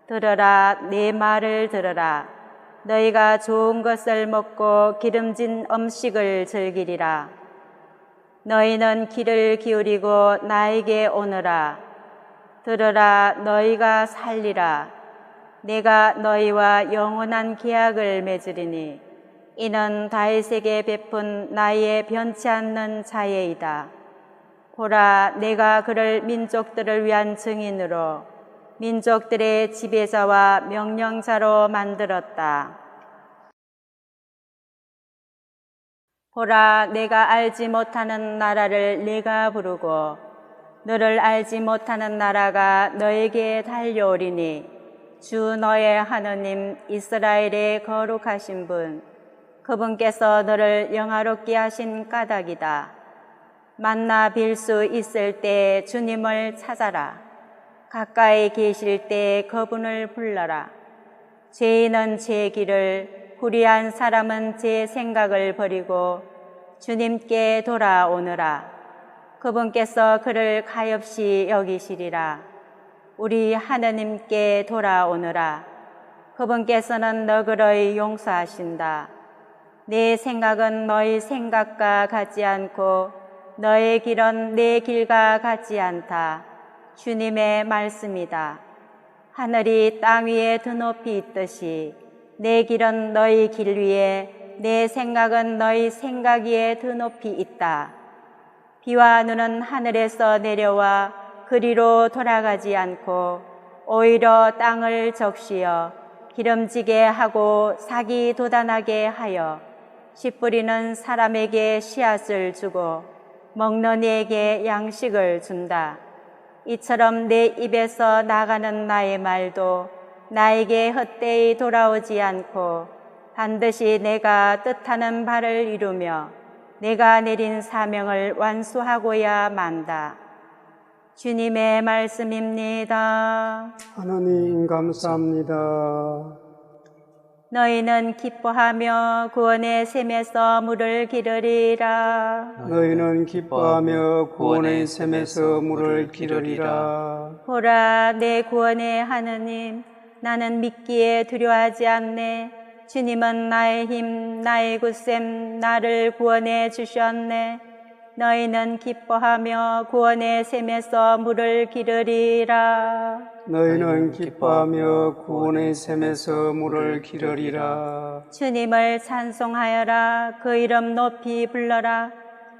들어라, 내 말을 들어라. 너희가 좋은 것을 먹고 기름진 음식을 즐기리라. 너희는 귀를 기울이고 나에게 오너라. 들어라, 너희가 살리라. 내가 너희와 영원한 계약을 맺으리니 이는 다윗에게 베푼 나의 변치 않는 자예이다. 보라, 내가 그를 민족들을 위한 증인으로 민족들의 지배자와 명령자로 만들었다. 보라, 내가 알지 못하는 나라를 내가 부르고 너를 알지 못하는 나라가 너에게 달려오리니 주 너의 하느님 이스라엘의 거룩하신 분 그분께서 너를 영화롭게 하신 까닭이다. 만나 뵐 수 있을 때 주님을 찾아라. 가까이 계실 때 그분을 불러라. 죄인은 제 길을, 불의한 사람은 제 생각을 버리고 주님께 돌아오느라. 그분께서 그를 가엾이 여기시리라. 우리 하느님께 돌아오느라. 그분께서는 너그러이 용서하신다. 내 생각은 너희 생각과 같지 않고 너의 길은 내 길과 같지 않다. 주님의 말씀이다. 하늘이 땅 위에 드높이 있듯이 내 길은 너희 길 위에 내 생각은 너희 생각 위에 드높이 있다. 비와 눈은 하늘에서 내려와 그리로 돌아가지 않고 오히려 땅을 적시어 기름지게 하고 사기 돋아나게 하여 씨 뿌리는 사람에게 씨앗을 주고 먹는 이에게 양식을 준다. 이처럼 내 입에서 나가는 나의 말도 나에게 헛되이 돌아오지 않고 반드시 내가 뜻하는 바를 이루며 내가 내린 사명을 완수하고야 만다. 주님의 말씀입니다. 하나님 감사합니다. 너희는 기뻐하며 구원의 샘에서 물을 기르리라. 너희는 기뻐하며 구원의 샘에서 물을 기르리라. 보라, 내 구원의 하느님, 나는 믿기에 두려워하지 않네. 주님은 나의 힘, 나의 굳셈, 나를 구원해 주셨네. 너희는 기뻐하며 구원의 샘에서 물을 기르리라. 너희는 기뻐하며 구원의 샘에서 물을 기르리라. 주님을 찬송하여라. 그 이름 높이 불러라.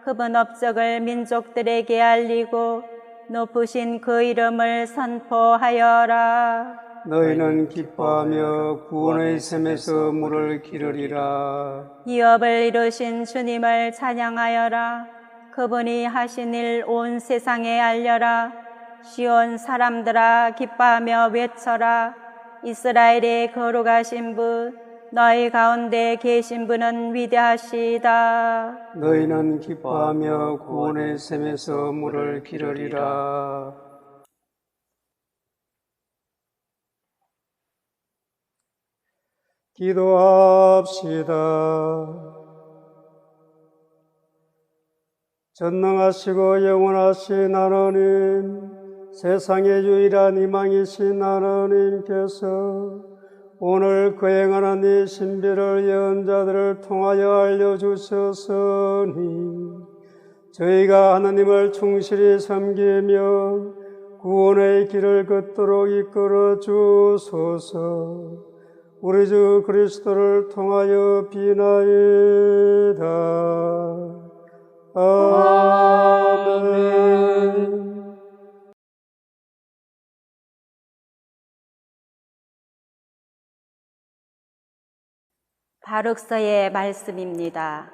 그분 업적을 민족들에게 알리고 높으신 그 이름을 선포하여라. 너희는 기뻐하며 구원의 샘에서 물을 기르리라. 기업을 이루신 주님을 찬양하여라. 그분이 하신 일 온 세상에 알려라. 시온 사람들아 기뻐하며 외쳐라. 이스라엘의 거룩하신 분, 너희 가운데 계신 분은 위대하시다. 너희는 기뻐하며 구원의 샘에서 물을 기르리라. 기도합시다. 전능하시고 영원하신 하나님, 세상의 유일한 희망이신 하나님께서 오늘 거행하는 이 신비를 예언자들을 통하여 알려주셨으니 저희가 하나님을 충실히 섬기며 구원의 길을 걷도록 이끌어 주소서. 우리 주 그리스도를 통하여 비나이다. 아멘. 바룩서의 말씀입니다.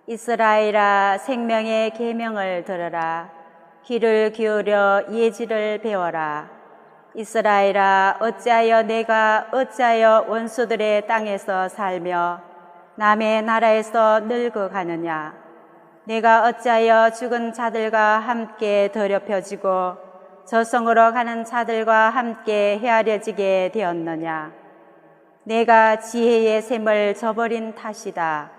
이스라엘아, 생명의 계명을 들으라. 귀를 기울여 예지를 배워라. 이스라엘아, 어찌하여 원수들의 땅에서 살며 남의 나라에서 늙어가느냐. 내가 어찌하여 죽은 자들과 함께 더럽혀지고 저성으로 가는 자들과 함께 헤아려지게 되었느냐. 내가 지혜의 샘을 저버린 탓이다.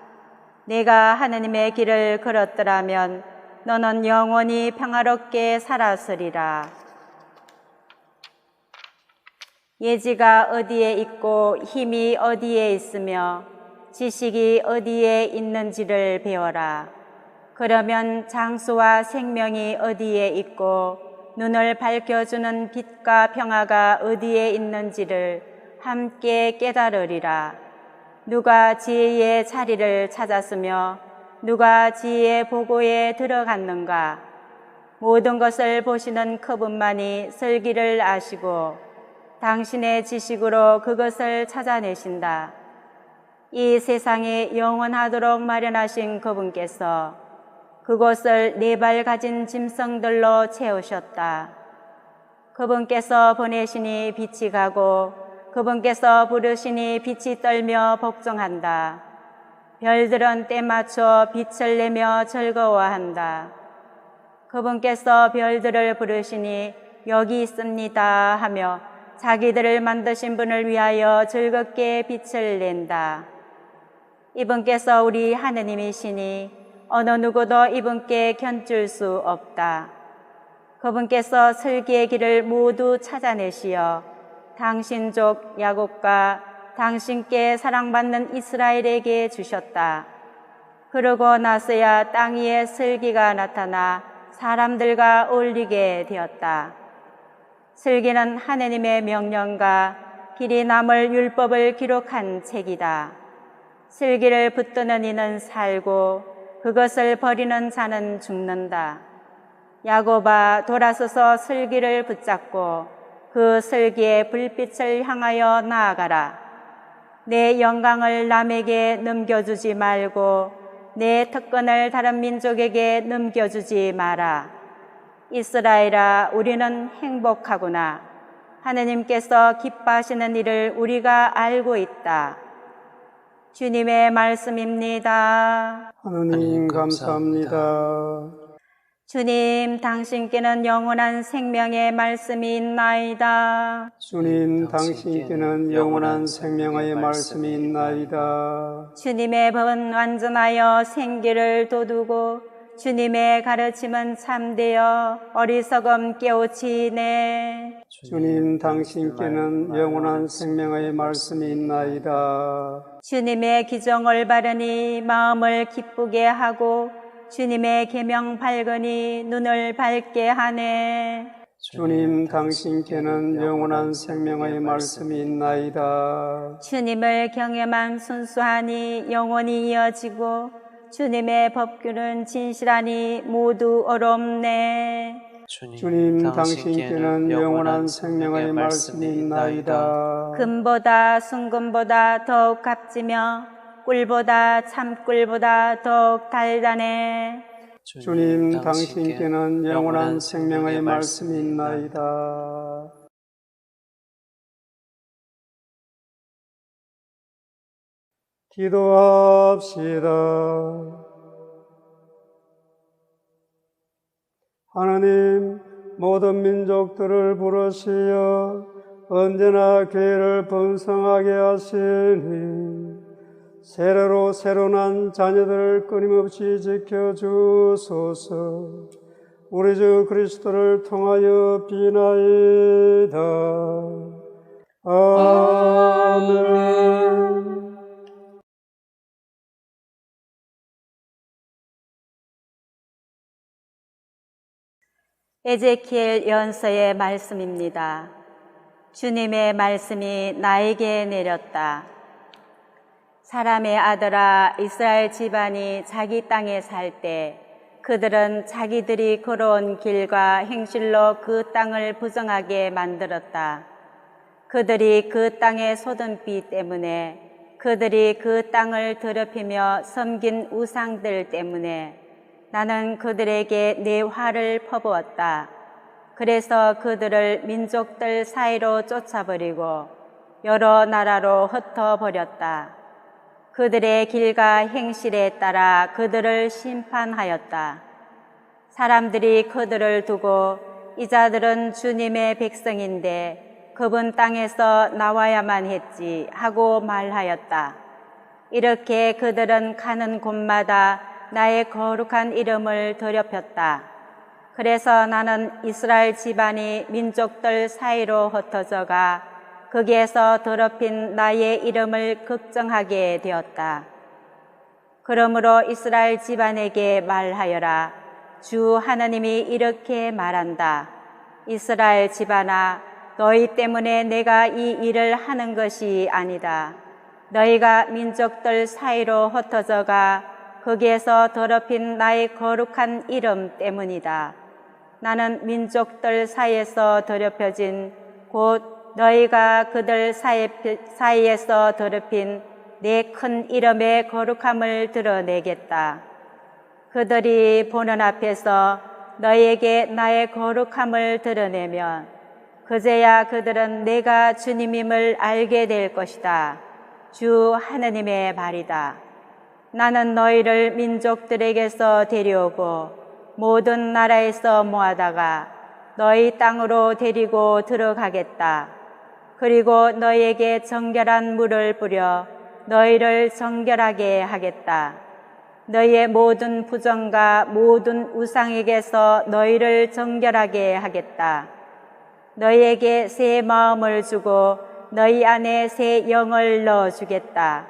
내가 하느님의 길을 걸었더라면 너는 영원히 평화롭게 살았으리라. 예지가 어디에 있고 힘이 어디에 있으며 지식이 어디에 있는지를 배워라. 그러면 장수와 생명이 어디에 있고 눈을 밝혀주는 빛과 평화가 어디에 있는지를 함께 깨달으리라. 누가 지혜의 자리를 찾았으며 누가 지혜의 보고에 들어갔는가. 모든 것을 보시는 그분만이 슬기를 아시고 당신의 지식으로 그것을 찾아내신다. 이 세상에 영원하도록 마련하신 그분께서 그곳을 4발 가진 짐승들로 채우셨다. 그분께서 보내시니 빛이 가고 그분께서 부르시니 빛이 떨며 복종한다. 별들은 때 맞춰 빛을 내며 즐거워한다. 그분께서 별들을 부르시니 여기 있습니다 하며 자기들을 만드신 분을 위하여 즐겁게 빛을 낸다. 이분께서 우리 하느님이시니 어느 누구도 이분께 견줄 수 없다. 그분께서 슬기의 길을 모두 찾아내시어 당신족 야곱과 당신께 사랑받는 이스라엘에게 주셨다. 그러고 나서야 땅 위에 슬기가 나타나 사람들과 어울리게 되었다. 슬기는 하느님의 명령과 길이 남을 율법을 기록한 책이다. 슬기를 붙드는 이는 살고 그것을 버리는 자는 죽는다. 야곱아, 돌아서서 슬기를 붙잡고 그 슬기의 불빛을 향하여 나아가라. 내 영광을 남에게 넘겨주지 말고 내 특권을 다른 민족에게 넘겨주지 마라. 이스라엘아, 우리는 행복하구나. 하느님께서 기뻐하시는 일을 우리가 알고 있다. 주님의 말씀입니다. 하느님 감사합니다. 주님, 당신께는 영원한 생명의 말씀이 있나이다. 주님, 당신께는 영원한 생명의 말씀이 있나이다. 주님의 법은 완전하여 생기를 돋우고 주님의 가르침은 참되어 어리석음 깨우치네. 주님, 당신께는 영원한 생명의 말씀이 있나이다. 주님의 기종 올바르니 마음을 기쁘게 하고 주님의 계명 밝으니 눈을 밝게 하네. 주님, 당신께는 영원한 생명의 말씀이 있나이다. 주님을 경외만 순수하니 영원히 이어지고 주님의 법규는 진실하니 모두 어렵네. 주님, 당신께는 영원한 생명의 말씀이 있나이다. 금보다 순금보다 더욱 값지며 꿀보다 참꿀보다 더욱 달달해. 주님, 당신께는 영원한 생명의 말씀이 있나이다. 기도합시다. 하나님, 모든 민족들을 부르시어 언제나 교회를 번성하게 하시니 새로 난 자녀들을 끊임없이 지켜주소서. 우리 주 그리스도를 통하여 비나이다. 아멘. 에제키엘 연서의 말씀입니다. 주님의 말씀이 나에게 내렸다. 사람의 아들아, 이스라엘 집안이 자기 땅에 살 때 그들은 자기들이 걸어온 길과 행실로 그 땅을 부정하게 만들었다. 그들이 그 땅의 소돔비 때문에 그들이 그 땅을 더럽히며 섬긴 우상들 때문에 나는 그들에게 내 화를 퍼부었다. 그래서 그들을 민족들 사이로 쫓아버리고 여러 나라로 흩어버렸다. 그들의 길과 행실에 따라 그들을 심판하였다. 사람들이 그들을 두고 이 자들은 주님의 백성인데 그분 땅에서 나와야만 했지 하고 말하였다. 이렇게 그들은 가는 곳마다 나의 거룩한 이름을 더럽혔다. 그래서 나는 이스라엘 집안이 민족들 사이로 흩어져가 거기에서 더럽힌 나의 이름을 걱정하게 되었다. 그러므로 이스라엘 집안에게 말하여라. 주 하나님이 이렇게 말한다. 이스라엘 집안아, 너희 때문에 내가 이 일을 하는 것이 아니다. 너희가 민족들 사이로 흩어져가 거기에서 더럽힌 나의 거룩한 이름 때문이다. 나는 민족들 사이에서 더럽혀진 곧 너희가 그들 사이에서 더럽힌 내 큰 이름의 거룩함을 드러내겠다. 그들이 보는 앞에서 너희에게 나의 거룩함을 드러내면 그제야 그들은 내가 주님임을 알게 될 것이다. 주 하나님의 말이다. 나는 너희를 민족들에게서 데려오고 모든 나라에서 모아다가 너희 땅으로 데리고 들어가겠다. 그리고 너희에게 정결한 물을 뿌려 너희를 정결하게 하겠다. 너희의 모든 부정과 모든 우상에게서 너희를 정결하게 하겠다. 너희에게 새 마음을 주고 너희 안에 새 영을 넣어주겠다.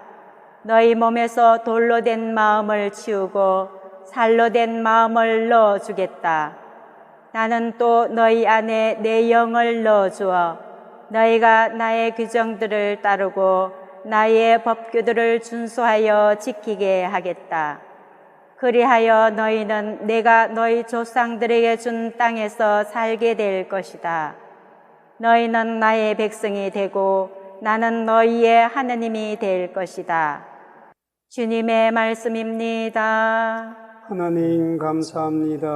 너희 몸에서 돌로 된 마음을 치우고 살로 된 마음을 넣어주겠다. 나는 또 너희 안에 내 영을 넣어주어 너희가 나의 규정들을 따르고 나의 법규들을 준수하여 지키게 하겠다. 그리하여 너희는 내가 너희 조상들에게 준 땅에서 살게 될 것이다. 너희는 나의 백성이 되고 나는 너희의 하나님이 될 것이다. 주님의 말씀입니다. 하나님 감사합니다.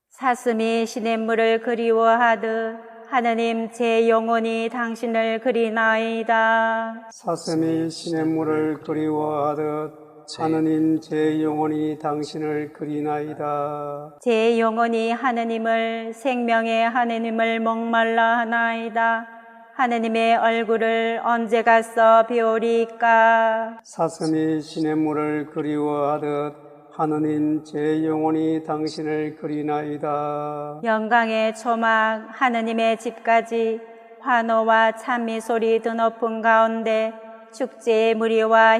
사슴이 시냇물을 그리워하듯 하느님 제 영혼이 당신을 그리나이다. 사슴이 시냇물을 그리워하듯 하느님 제 영혼이 당신을 그리나이다. 제 영혼이 하느님을 생명의 하느님을 목말라 하나이다. 하느님의 얼굴을 언제 가서 배우리까? 사슴이 시냇물을 그리워하듯 하느님 제 영혼이 당신을 그리나이다. 영광의 초막 하느님의 집까지 환호와 찬미 소리 드높은 가운데 축제의 무리와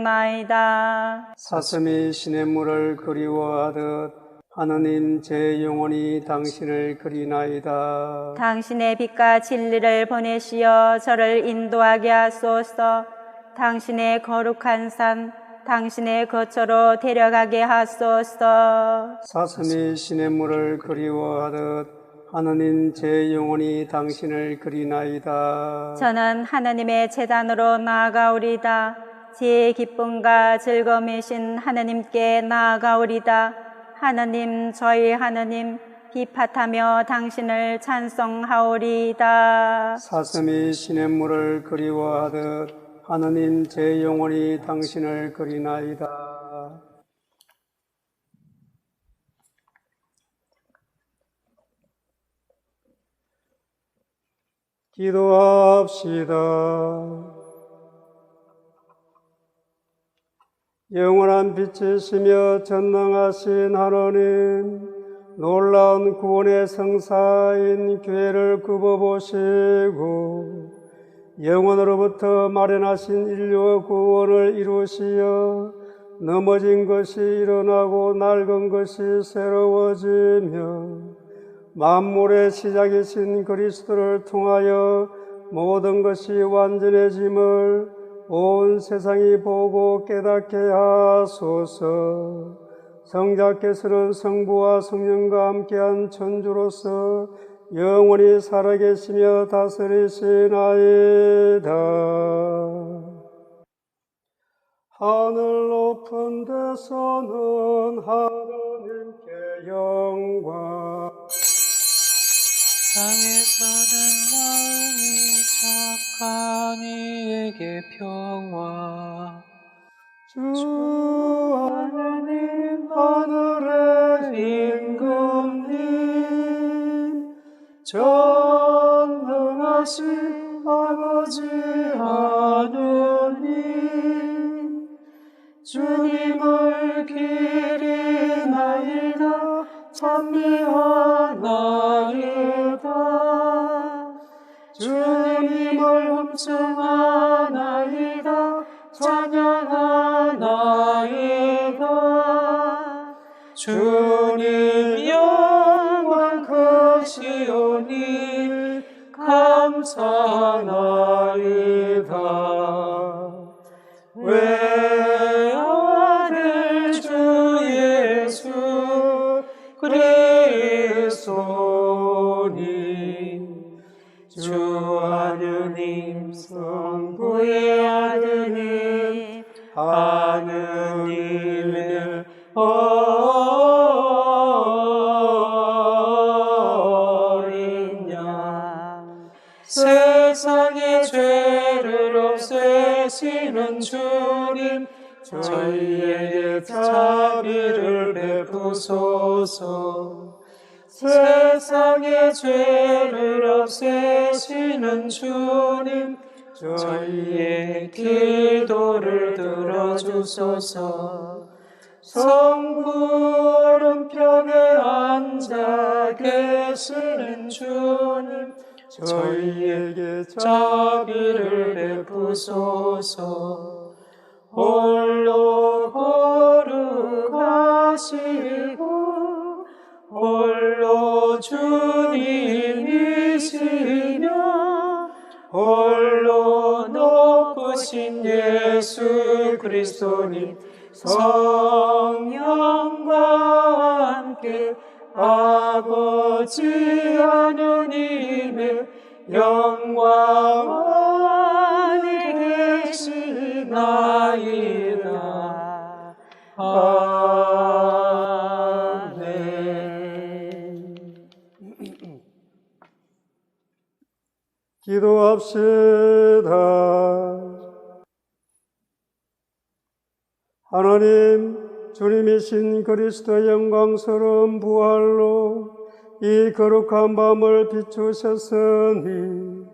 행진하였나이다. 사슴이 시냇물을 그리워하듯 하느님 제 영혼이 당신을 그리나이다. 당신의 빛과 진리를 보내시어 저를 인도하게 하소서. 당신의 거룩한 산 당신의 거처로 데려가게 하소서. 사슴이 시냇물을 그리워하듯 하느님 제 영혼이 당신을 그리나이다. 저는 하나님의 제단으로 나아가오리다. 제 기쁨과 즐거움이신 하나님께 나아가오리다. 하나님, 저희 하나님, 비팟하며 당신을 찬송하오리다. 사슴이 시냇물을 그리워하듯 하느님 제 영혼이 당신을 그리나이다. 기도합시다. 영원한 빛이시며 전능하신 하나님, 놀라운 구원의 성사인 교회를 굽어보시고 영원으로부터 마련하신 인류의 구원을 이루시어 넘어진 것이 일어나고 낡은 것이 새로워지며 만물의 시작이신 그리스도를 통하여 모든 것이 완전해짐을 온 세상이 보고 깨닫게 하소서. 성자께서는 성부와 성령과 함께한 천주로서 영원히 살아계시며 다스리시나이다. 하늘 높은 데서는 하나님께 영광, 땅에서는 마음이 착한 이에게 평화. 주 하나님 하늘의 임금님, 전능하신 아버지 하느님, 주님을 기리나이다 찬미하나이다. 주님을 흠숭하나이다 찬양하나이다. 주님 영광 크시오니 감사나이다. 외아들 주 예수 그리스도니, 주 하느님 성부의 아드님 하느님의 어린 양, 세상의 죄를 없애시는 주님, 저희에게 자비를 베푸소서. 세상의 죄를 없애시는 주님, 저희의 기도를 들어주소서. 성부름편에 앉아 계시는 주님, 저희에게 자비를 베푸소서. 홀로 거룩하시고 홀로 주님이시며 홀로 높으신 예수 그리스도님, 성령과 함께 아버지 하느님의 영광 안에 계시나이다. 아멘. 기도합시다. 하나님, 주님이신 그리스도의 영광스러운 부활로 이 거룩한 밤을 비추셨으니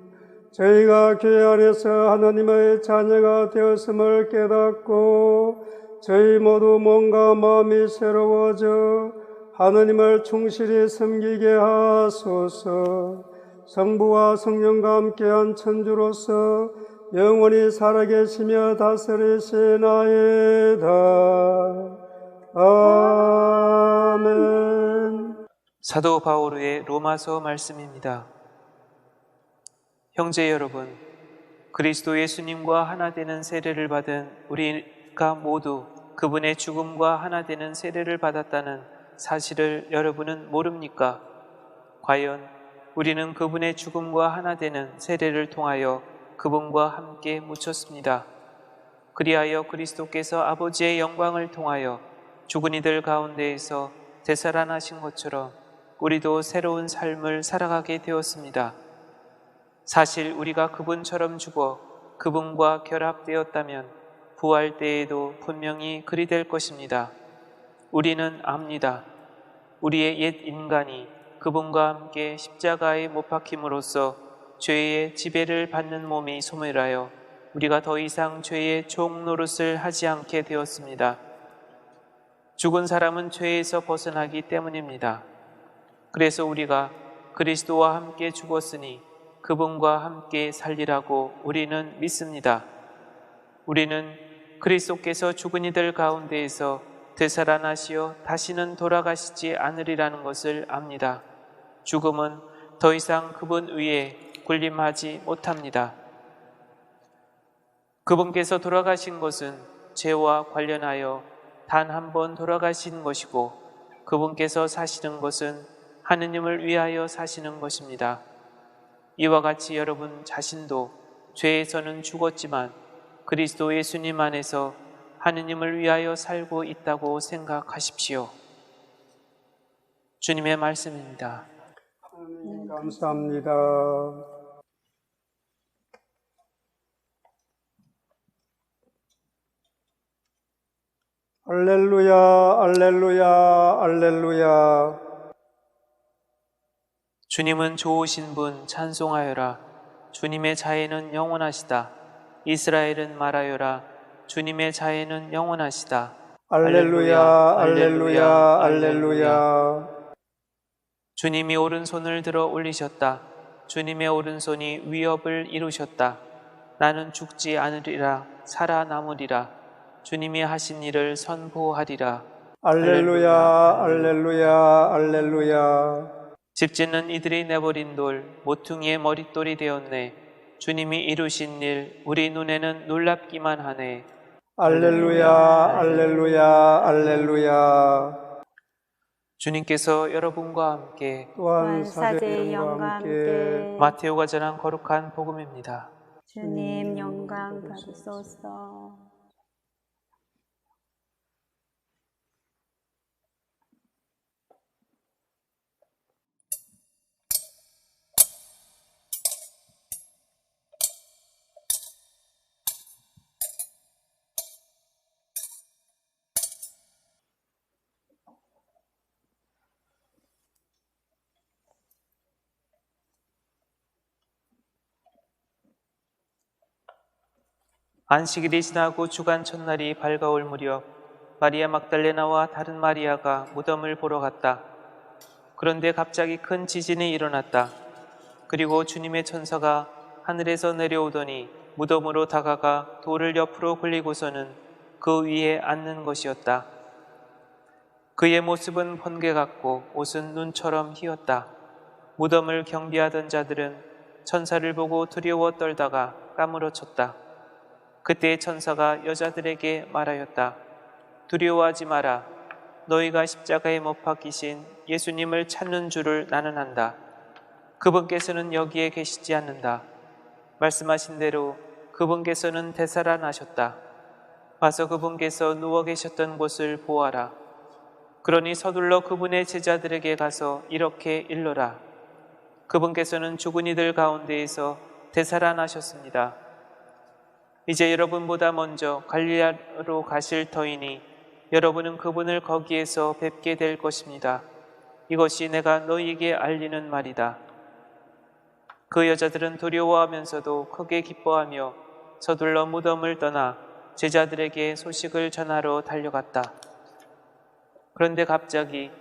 저희가 교회 안에서 하나님의 자녀가 되었음을 깨닫고 저희 모두 몸과 마음이 새로워져 하나님을 충실히 섬기게 하소서. 성부와 성령과 함께한 천주로서 영원히 살아계시며 다스리시나이다. 아멘. 사도 바오르의 로마서 말씀입니다. 형제 여러분, 그리스도 예수님과 하나 되는 세례를 받은 우리가 모두 그분의 죽음과 하나 되는 세례를 받았다는 사실을 여러분은 모릅니까? 과연 우리는 그분의 죽음과 하나 되는 세례를 통하여 그분과 함께 묻혔습니다. 그리하여 그리스도께서 아버지의 영광을 통하여 죽은 이들 가운데에서 되살아나신 것처럼 우리도 새로운 삶을 살아가게 되었습니다. 사실 우리가 그분처럼 죽어 그분과 결합되었다면 부활 때에도 분명히 그리 될 것입니다. 우리는 압니다. 우리의 옛 인간이 그분과 함께 십자가에 못 박힘으로써 죄의 지배를 받는 몸이 소멸하여 우리가 더 이상 죄의 종 노릇을 하지 않게 되었습니다. 죽은 사람은 죄에서 벗어나기 때문입니다. 그래서 우리가 그리스도와 함께 죽었으니 그분과 함께 살리라고 우리는 믿습니다. 우리는 그리스도께서 죽은 이들 가운데에서 되살아나시어 다시는 돌아가시지 않으리라는 것을 압니다. 죽음은 더 이상 그분 위에 군림하지 못합니다. 그분께서 돌아가신 것은 죄와 관련하여 단 한 번 돌아가신 것이고, 그분께서 사시는 것은 하느님을 위하여 사시는 것입니다. 이와 같이 여러분 자신도 죄에서는 죽었지만 그리스도 예수님 안에서 하느님을 위하여 살고 있다고 생각하십시오. 주님의 말씀입니다. 하나님 감사합니다. 할렐루야, 할렐루야, 할렐루야. 주님은 좋으신 분 찬송하여라. 주님의 자애는 영원하시다. 이스라엘은 말하여라. 주님의 자애는 영원하시다. 할렐루야, 할렐루야, 할렐루야. 주님이 오른손을 들어 올리셨다. 주님의 오른손이 위협을 이루셨다. 나는 죽지 않으리라. 살아남으리라. 주님이 하신 일을 선포하리라. 할렐루야, 할렐루야, 할렐루야. 집 짓는 이들이 내버린 돌, 모퉁이의 머릿돌이 되었네. 주님이 이루신 일, 우리 눈에는 놀랍기만 하네. 할렐루야, 할렐루야, 할렐루야. 주님께서 여러분과 함께 또한 사제의 사제의 영과 영과 함께 함께 마테오가 전한 거룩한 복음입니다. 주님 영광 받으소서. 안식일이 지나고 주간 첫날이 밝아올 무렵 마리아 막달레나와 다른 마리아가 무덤을 보러 갔다. 그런데 갑자기 큰 지진이 일어났다. 그리고 주님의 천사가 하늘에서 내려오더니 무덤으로 다가가 돌을 옆으로 굴리고서는 그 위에 앉는 것이었다. 그의 모습은 번개 같고 옷은 눈처럼 희었다. 무덤을 경비하던 자들은 천사를 보고 두려워 떨다가 까무러쳤다. 그때 천사가 여자들에게 말하였다. 두려워하지 마라. 너희가 십자가에 못 박히신 예수님을 찾는 줄을 나는 안다. 그분께서는 여기에 계시지 않는다. 말씀하신 대로 그분께서는 되살아나셨다. 와서 그분께서 누워 계셨던 곳을 보아라. 그러니 서둘러 그분의 제자들에게 가서 이렇게 일러라. 그분께서는 죽은 이들 가운데에서 되살아나셨습니다. 이제 여러분보다 먼저 갈릴리아로 가실 터이니 여러분은 그분을 거기에서 뵙게 될 것입니다. 이것이 내가 너희에게 알리는 말이다. 그 여자들은 두려워하면서도 크게 기뻐하며 서둘러 무덤을 떠나 제자들에게 소식을 전하러 달려갔다. 그런데 갑자기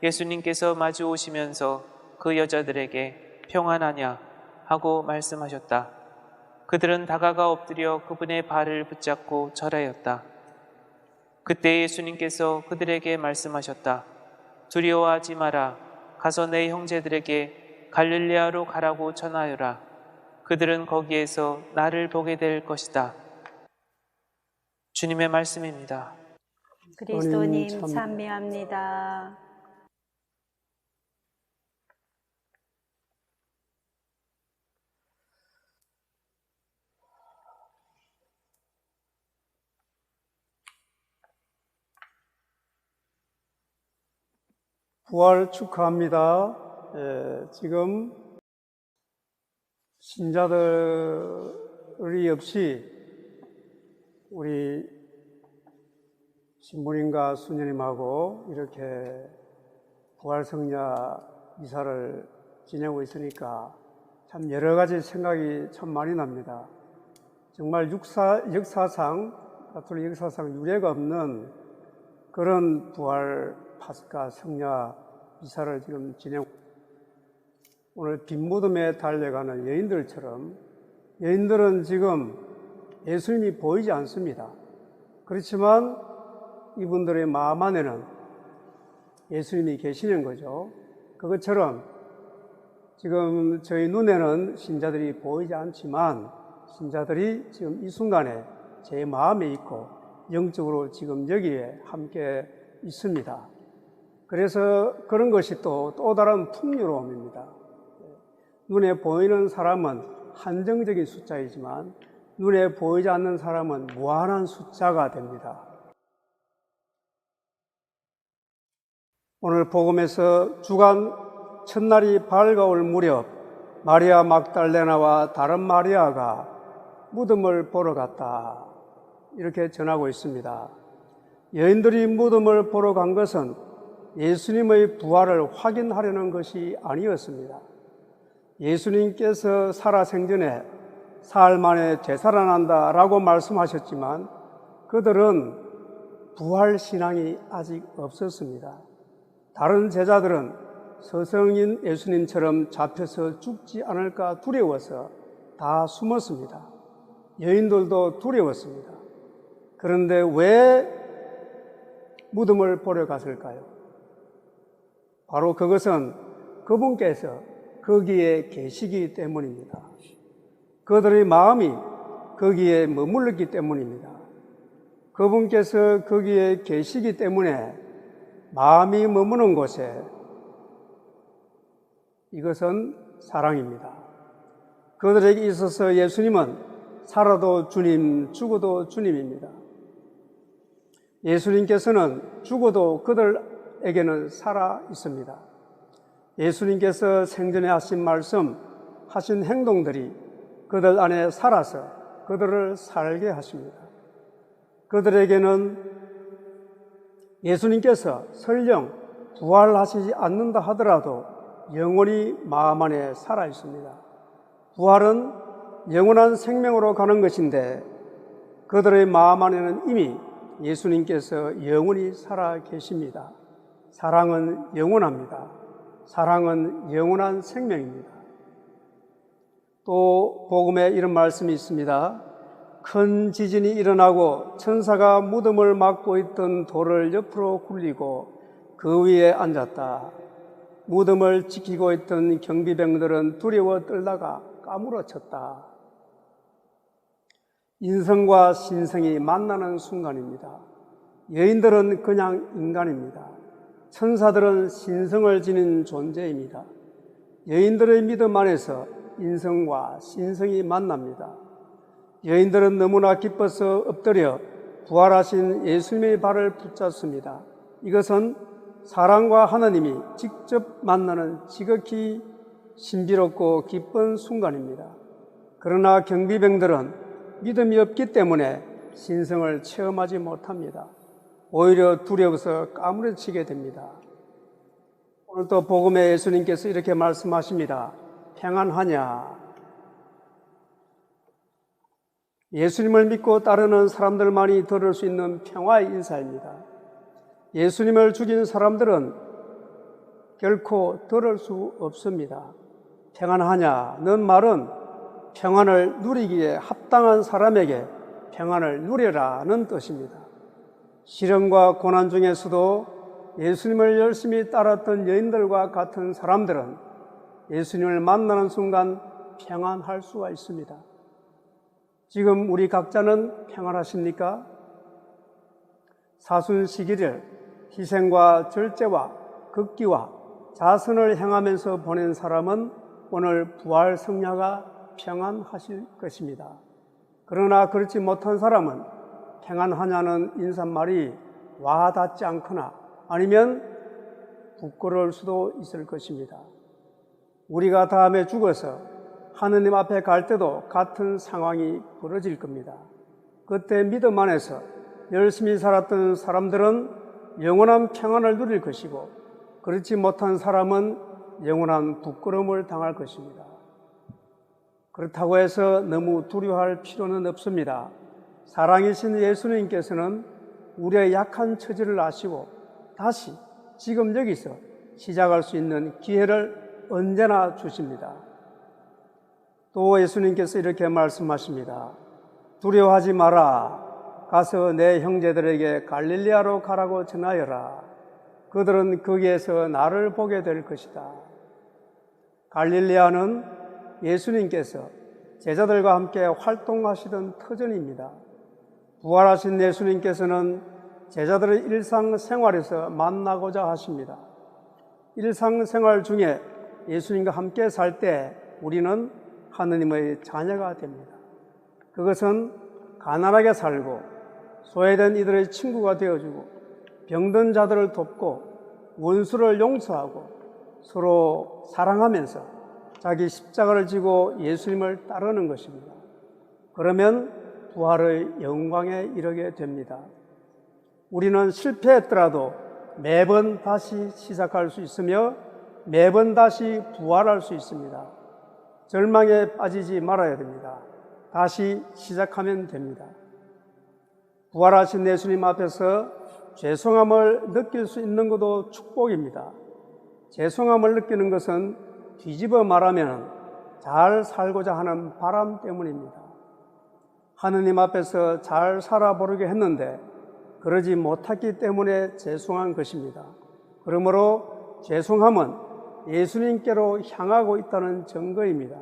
예수님께서 마주 오시면서 그 여자들에게 평안하냐 하고 말씀하셨다. 그들은 다가가 엎드려 그분의 발을 붙잡고 절하였다. 그때 예수님께서 그들에게 말씀하셨다. 두려워하지 마라. 가서 내 형제들에게 갈릴리아로 가라고 전하여라. 그들은 거기에서 나를 보게 될 것이다. 주님의 말씀입니다. 그리스도님 찬미합니다. 부활 축하합니다. 지금 신자들이 없이 우리 신부님과 수녀님하고 이렇게 부활성냐 미사를 지내고 있으니까 참 여러 가지 생각이 참 많이 납니다. 정말 가톨릭 역사상 유례가 없는 그런 부활 파스카 성냐 미사를 지금 진행. 오늘 빈 무덤에 달려가는 여인들처럼 여인들은 지금 예수님이 보이지 않습니다. 그렇지만 이분들의 마음 안에는 예수님이 계시는 거죠. 그것처럼 지금 저희 눈에는 신자들이 보이지 않지만 신자들이 지금 이 순간에 제 마음에 있고 영적으로 지금 여기에 함께 있습니다. 그래서 그런 것이 또 다른 풍요로움입니다. 눈에 보이는 사람은 한정적인 숫자이지만 눈에 보이지 않는 사람은 무한한 숫자가 됩니다. 오늘 복음에서 주간 첫날이 밝아올 무렵 마리아 막달레나와 다른 마리아가 무덤을 보러 갔다, 이렇게 전하고 있습니다. 여인들이 무덤을 보러 간 것은 예수님의 부활을 확인하려는 것이 아니었습니다. 예수님께서 살아생전에 사흘 만에 되살아난다 라고 말씀하셨지만 그들은 부활신앙이 아직 없었습니다. 다른 제자들은 서성인 예수님처럼 잡혀서 죽지 않을까 두려워서 다 숨었습니다. 여인들도 두려웠습니다. 그런데 왜 무덤을 보러 갔을까요? 바로 그것은 그분께서 거기에 계시기 때문입니다. 그들의 마음이 거기에 머물렀기 때문입니다. 그분께서 거기에 계시기 때문에 마음이 머무는 곳에 이것은 사랑입니다. 그들에게 있어서 예수님은 살아도 주님, 죽어도 주님입니다. 예수님께서는 죽어도 그들에게는 살아 있습니다. 예수님께서 생전에 하신 말씀, 하신 행동들이 그들 안에 살아서 그들을 살게 하십니다. 그들에게는 예수님께서 설령 부활하시지 않는다 하더라도 영원히 마음 안에 살아 있습니다. 부활은 영원한 생명으로 가는 것인데 그들의 마음 안에는 이미 예수님께서 영원히 살아 계십니다. 사랑은 영원합니다. 사랑은 영원한 생명입니다. 또 복음에 이런 말씀이 있습니다. 큰 지진이 일어나고 천사가 무덤을 막고 있던 돌을 옆으로 굴리고 그 위에 앉았다. 무덤을 지키고 있던 경비병들은 두려워 떨다가 까무러쳤다. 인성과 신성이 만나는 순간입니다. 여인들은 그냥 인간입니다. 천사들은 신성을 지닌 존재입니다. 여인들의 믿음 안에서 인성과 신성이 만납니다. 여인들은 너무나 기뻐서 엎드려 부활하신 예수님의 발을 붙잡습니다. 이것은 사랑과 하나님이 직접 만나는 지극히 신비롭고 기쁜 순간입니다. 그러나 경비병들은 믿음이 없기 때문에 신성을 체험하지 못합니다. 오히려 두려워서 까무러치게 됩니다. 오늘 또 복음에 예수님께서 이렇게 말씀하십니다. 평안하냐? 예수님을 믿고 따르는 사람들만이 들을 수 있는 평화의 인사입니다. 예수님을 죽인 사람들은 결코 들을 수 없습니다. 평안하냐는 말은 평안을 누리기에 합당한 사람에게 평안을 누려라는 뜻입니다. 시련과 고난 중에서도 예수님을 열심히 따랐던 여인들과 같은 사람들은 예수님을 만나는 순간 평안할 수가 있습니다. 지금 우리 각자는 평안하십니까? 사순시기를 희생과 절제와 극기와 자선을 행하면서 보낸 사람은 오늘 부활 성녀가 평안하실 것입니다. 그러나 그렇지 못한 사람은 평안하냐는 인사말이 와닿지 않거나 아니면 부끄러울 수도 있을 것입니다. 우리가 다음에 죽어서 하느님 앞에 갈 때도 같은 상황이 벌어질 겁니다. 그때 믿음 안에서 열심히 살았던 사람들은 영원한 평안을 누릴 것이고 그렇지 못한 사람은 영원한 부끄러움을 당할 것입니다. 그렇다고 해서 너무 두려워할 필요는 없습니다. 사랑이신 예수님께서는 우리의 약한 처지를 아시고 다시 지금 여기서 시작할 수 있는 기회를 언제나 주십니다. 또 예수님께서 이렇게 말씀하십니다. 두려워하지 마라. 가서 내 형제들에게 갈릴리아로 가라고 전하여라. 그들은 거기에서 나를 보게 될 것이다. 갈릴리아는 예수님께서 제자들과 함께 활동하시던 터전입니다. 부활하신 예수님께서는 제자들의 일상생활에서 만나고자 하십니다. 일상생활 중에 예수님과 함께 살 때 우리는 하느님의 자녀가 됩니다. 그것은 가난하게 살고 소외된 이들의 친구가 되어주고 병든 자들을 돕고 원수를 용서하고 서로 사랑하면서 자기 십자가를 지고 예수님을 따르는 것입니다. 그러면 부활의 영광에 이르게 됩니다. 우리는 실패했더라도 매번 다시 시작할 수 있으며 매번 다시 부활할 수 있습니다. 절망에 빠지지 말아야 됩니다. 다시 시작하면 됩니다. 부활하신 예수님 앞에서 죄송함을 느낄 수 있는 것도 축복입니다. 죄송함을 느끼는 것은 뒤집어 말하면 잘 살고자 하는 바람 때문입니다. 하느님 앞에서 잘 살아보려고 했는데 그러지 못했기 때문에 죄송한 것입니다. 그러므로 죄송함은 예수님께로 향하고 있다는 증거입니다.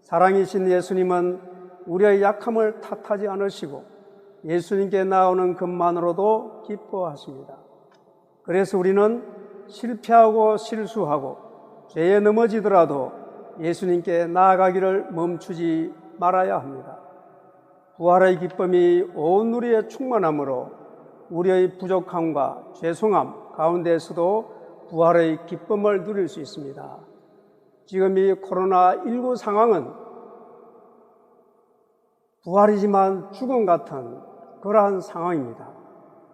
사랑이신 예수님은 우리의 약함을 탓하지 않으시고 예수님께 나오는 것만으로도 기뻐하십니다. 그래서 우리는 실패하고 실수하고 죄에 넘어지더라도 예수님께 나아가기를 멈추지 말아야 합니다. 부활의 기쁨이 온 우리의 충만함으로 우리의 부족함과 죄송함 가운데에서도 부활의 기쁨을 누릴 수 있습니다. 지금 이 코로나19 상황은 부활이지만 죽음 같은 그러한 상황입니다.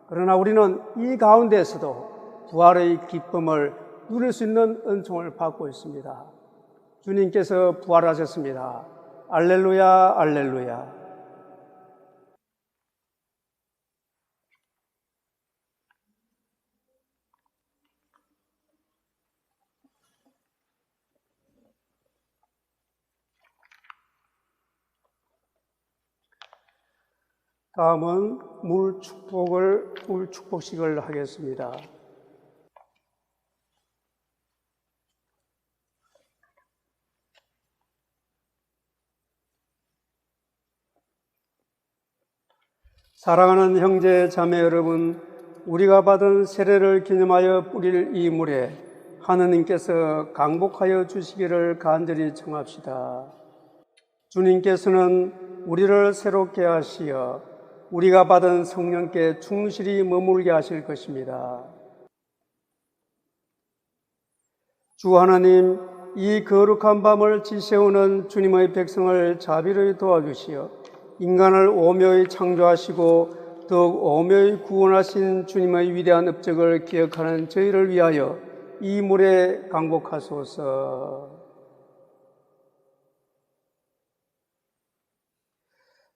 그러나 우리는 이 가운데에서도 부활의 기쁨을 누릴 수 있는 은총을 받고 있습니다. 주님께서 부활하셨습니다. 알렐루야, 알렐루야. 다음은 물 축복식을 하겠습니다. 사랑하는 형제 자매 여러분, 우리가 받은 세례를 기념하여 뿌릴 이 물에 하느님께서 강복하여 주시기를 간절히 청합시다. 주님께서는 우리를 새롭게 하시어 우리가 받은 성령께 충실히 머물게 하실 것입니다. 주 하나님, 이 거룩한 밤을 지새우는 주님의 백성을 자비를 도와주시어 인간을 오묘히 창조하시고 더욱 오묘히 구원하신 주님의 위대한 업적을 기억하는 저희를 위하여 이 물에 강복하소서.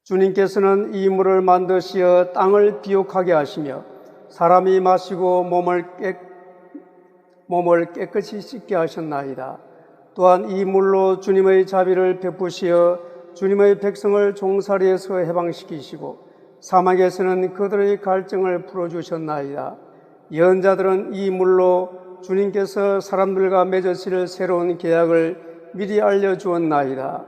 주님께서는 이 물을 만드시어 땅을 비옥하게 하시며 사람이 마시고 몸을 깨끗이 씻게 하셨나이다. 또한 이 물로 주님의 자비를 베푸시어 주님의 백성을 종살이에서 해방시키시고 사막에서는 그들의 갈증을 풀어주셨나이다. 예언자들은 이 물로 주님께서 사람들과 맺으실 새로운 계약을 미리 알려주었나이다.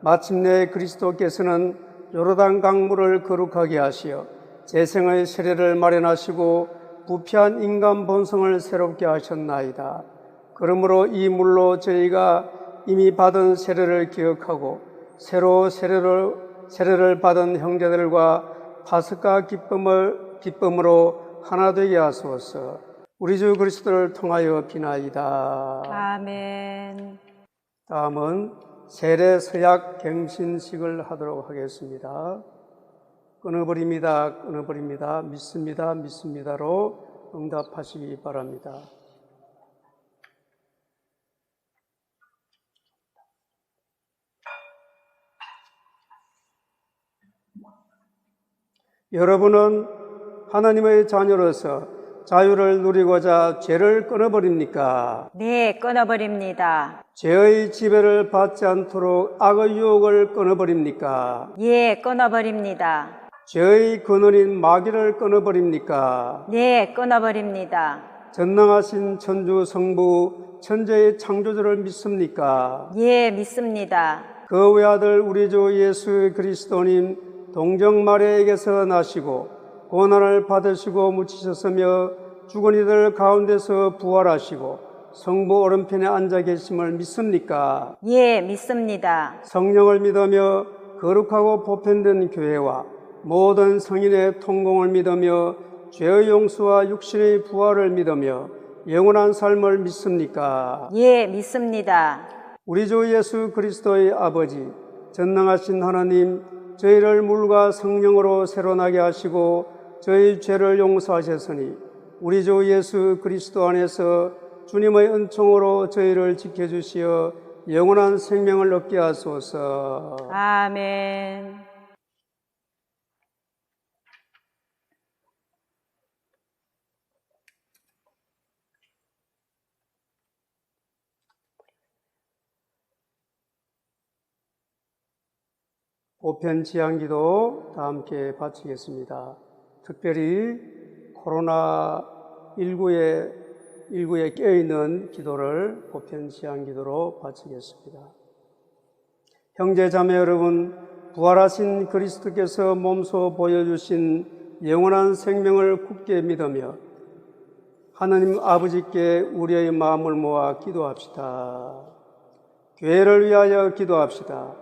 마침내 그리스도께서는 요르단 강물을 거룩하게 하시어 재생의 세례를 마련하시고 부패한 인간 본성을 새롭게 하셨나이다. 그러므로 이 물로 저희가 이미 받은 세례를 기억하고 새로 세례를 받은 형제들과 파스카 기쁨으로 하나 되게 하소서. 우리 주 그리스도를 통하여 비나이다. 아멘. 다음은 세례 서약 갱신식을 하도록 하겠습니다. 끊어버립니다. 믿습니다로 응답하시기 바랍니다. 여러분은 하나님의 자녀로서 자유를 누리고자 죄를 끊어버립니까? 네, 끊어버립니다. 죄의 지배를 받지 않도록 악의 유혹을 끊어버립니까? 예, 끊어버립니다. 죄의 근원인 마귀를 끊어버립니까? 네, 끊어버립니다. 전능하신 천주 성부 천재의 창조주를 믿습니까? 예, 믿습니다. 그 외아들 우리 주 예수 그리스도님 동정 마리아에게서 나시고 고난을 받으시고 묻히셨으며 죽은 이들 가운데서 부활하시고 성부 오른편에 앉아 계심을 믿습니까? 예, 믿습니다. 성령을 믿으며 거룩하고 보편된 교회와 모든 성인의 통공을 믿으며 죄의 용서와 육신의 부활을 믿으며 영원한 삶을 믿습니까? 예, 믿습니다. 우리 주 예수 그리스도의 아버지 전능하신 하나님, 저희를 물과 성령으로 새로나게 하시고 저희 죄를 용서하셨으니 우리 주 예수 그리스도 안에서 주님의 은총으로 저희를 지켜주시어 영원한 생명을 얻게 하소서. 아멘. 보편 지향기도 다 함께 바치겠습니다. 특별히 코로나19에 깨어있는 기도를 보편 지향기도로 바치겠습니다. 형제 자매 여러분, 부활하신 그리스도께서 몸소 보여주신 영원한 생명을 굳게 믿으며 하나님 아버지께 우리의 마음을 모아 기도합시다. 교회를 위하여 기도합시다.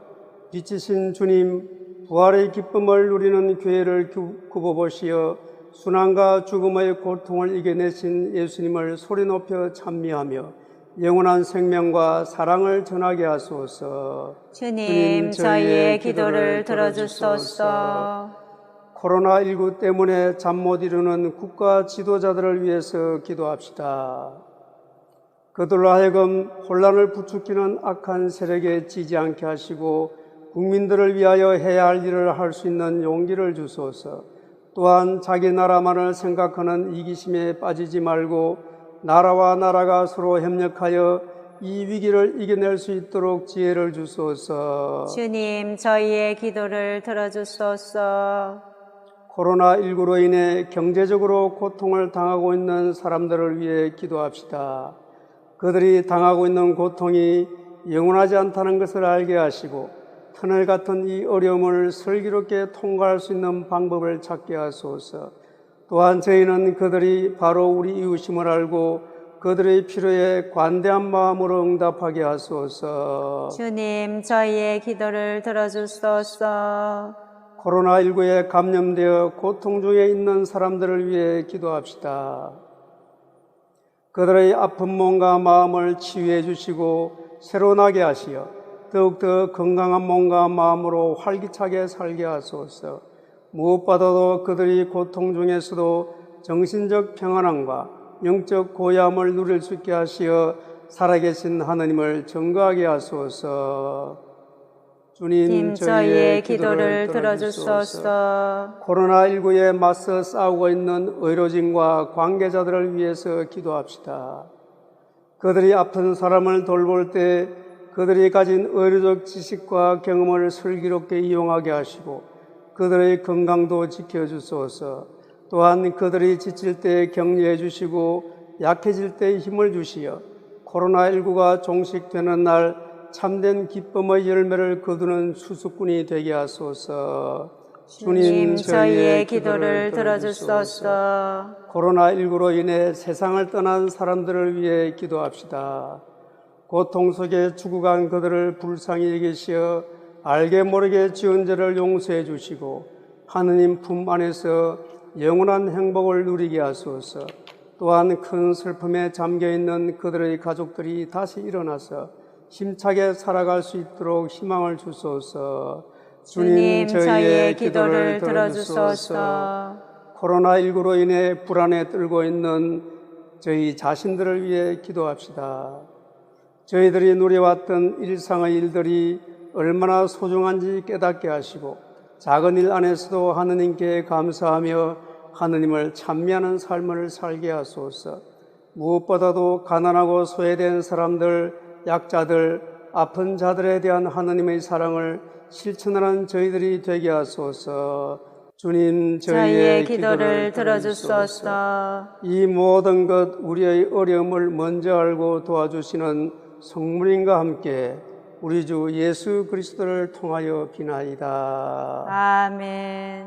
빛이신 주님, 부활의 기쁨을 누리는 교회를 굽어보시어 순환과 죽음의 고통을 이겨내신 예수님을 소리 높여 찬미하며 영원한 생명과 사랑을 전하게 하소서. 주님, 저희의 기도를 들어주소서. 코로나19 때문에 잠 못 이루는 국가 지도자들을 위해서 기도합시다. 그들로 하여금 혼란을 부추기는 악한 세력에 지지 않게 하시고 국민들을 위하여 해야 할 일을 할 수 있는 용기를 주소서. 또한 자기 나라만을 생각하는 이기심에 빠지지 말고 나라와 나라가 서로 협력하여 이 위기를 이겨낼 수 있도록 지혜를 주소서. 주님, 저희의 기도를 들어주소서. 코로나19로 인해 경제적으로 고통을 당하고 있는 사람들을 위해 기도합시다. 그들이 당하고 있는 고통이 영원하지 않다는 것을 알게 하시고 터널 같은 이 어려움을 슬기롭게 통과할 수 있는 방법을 찾게 하소서. 또한 저희는 그들이 바로 우리 이웃임을 알고 그들의 필요에 관대한 마음으로 응답하게 하소서. 주님, 저희의 기도를 들어주소서. 코로나19에 감염되어 고통 중에 있는 사람들을 위해 기도합시다. 그들의 아픈 몸과 마음을 치유해 주시고 새로나게 하시어 더욱더 건강한 몸과 마음으로 활기차게 살게 하소서. 무엇보다도 그들이 고통 중에서도 정신적 평안함과 영적 고요함을 누릴 수 있게 하시어 살아계신 하나님을 증거하게 하소서. 주님, 저희의 기도를 들어주소서. 코로나19에 맞서 싸우고 있는 의료진과 관계자들을 위해서 기도합시다. 그들이 아픈 사람을 돌볼 때 그들이 가진 의료적 지식과 경험을 슬기롭게 이용하게 하시고 그들의 건강도 지켜주소서. 또한 그들이 지칠 때 격려해 주시고 약해질 때 힘을 주시어 코로나19가 종식되는 날 참된 기쁨의 열매를 거두는 수수꾼이 되게 하소서. 주님, 저희의 기도를 들어주소서. 코로나19로 인해 세상을 떠난 사람들을 위해 기도합시다. 고통 속에 죽어간 그들을 불쌍히 여기시어 알게 모르게 지은 죄를 용서해 주시고 하느님 품 안에서 영원한 행복을 누리게 하소서. 또한 큰 슬픔에 잠겨있는 그들의 가족들이 다시 일어나서 힘차게 살아갈 수 있도록 희망을 주소서. 주님, 저희의 기도를 들어주소서. 코로나19로 인해 불안에 떨고 있는 저희 자신들을 위해 기도합시다. 저희들이 누려왔던 일상의 일들이 얼마나 소중한지 깨닫게 하시고 작은 일 안에서도 하느님께 감사하며 하느님을 찬미하는 삶을 살게 하소서. 무엇보다도 가난하고 소외된 사람들, 약자들, 아픈 자들에 대한 하느님의 사랑을 실천하는 저희들이 되게 하소서. 주님, 저희의 기도를 들어주소서. 이 모든 것 우리의 어려움을 먼저 알고 도와주시는 성모님과 함께 우리 주 예수 그리스도를 통하여 비나이다. 아멘.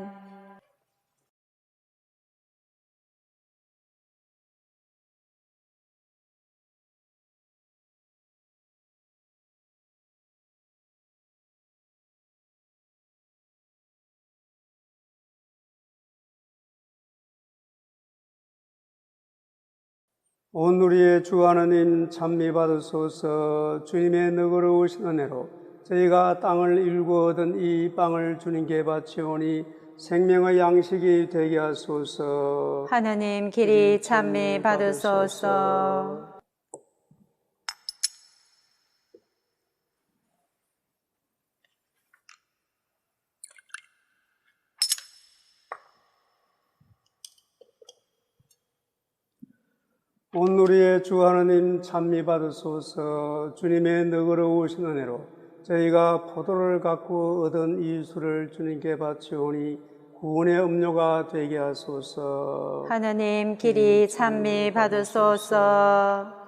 온 우리의 주 하나님 찬미 받으소서. 주님의 너그러우신 은혜로 저희가 땅을 일구 얻은 이 빵을 주님께 바치오니 생명의 양식이 되게 하소서. 하나님 길이 찬미 받으소서. 온 우리의 주 하나님 찬미 받으소서. 주님의 너그러우신 은혜로 저희가 포도를 갖고 얻은 이 술을 주님께 바치오니 구원의 음료가 되게 하소서. 하나님 길이 찬미 받으소서.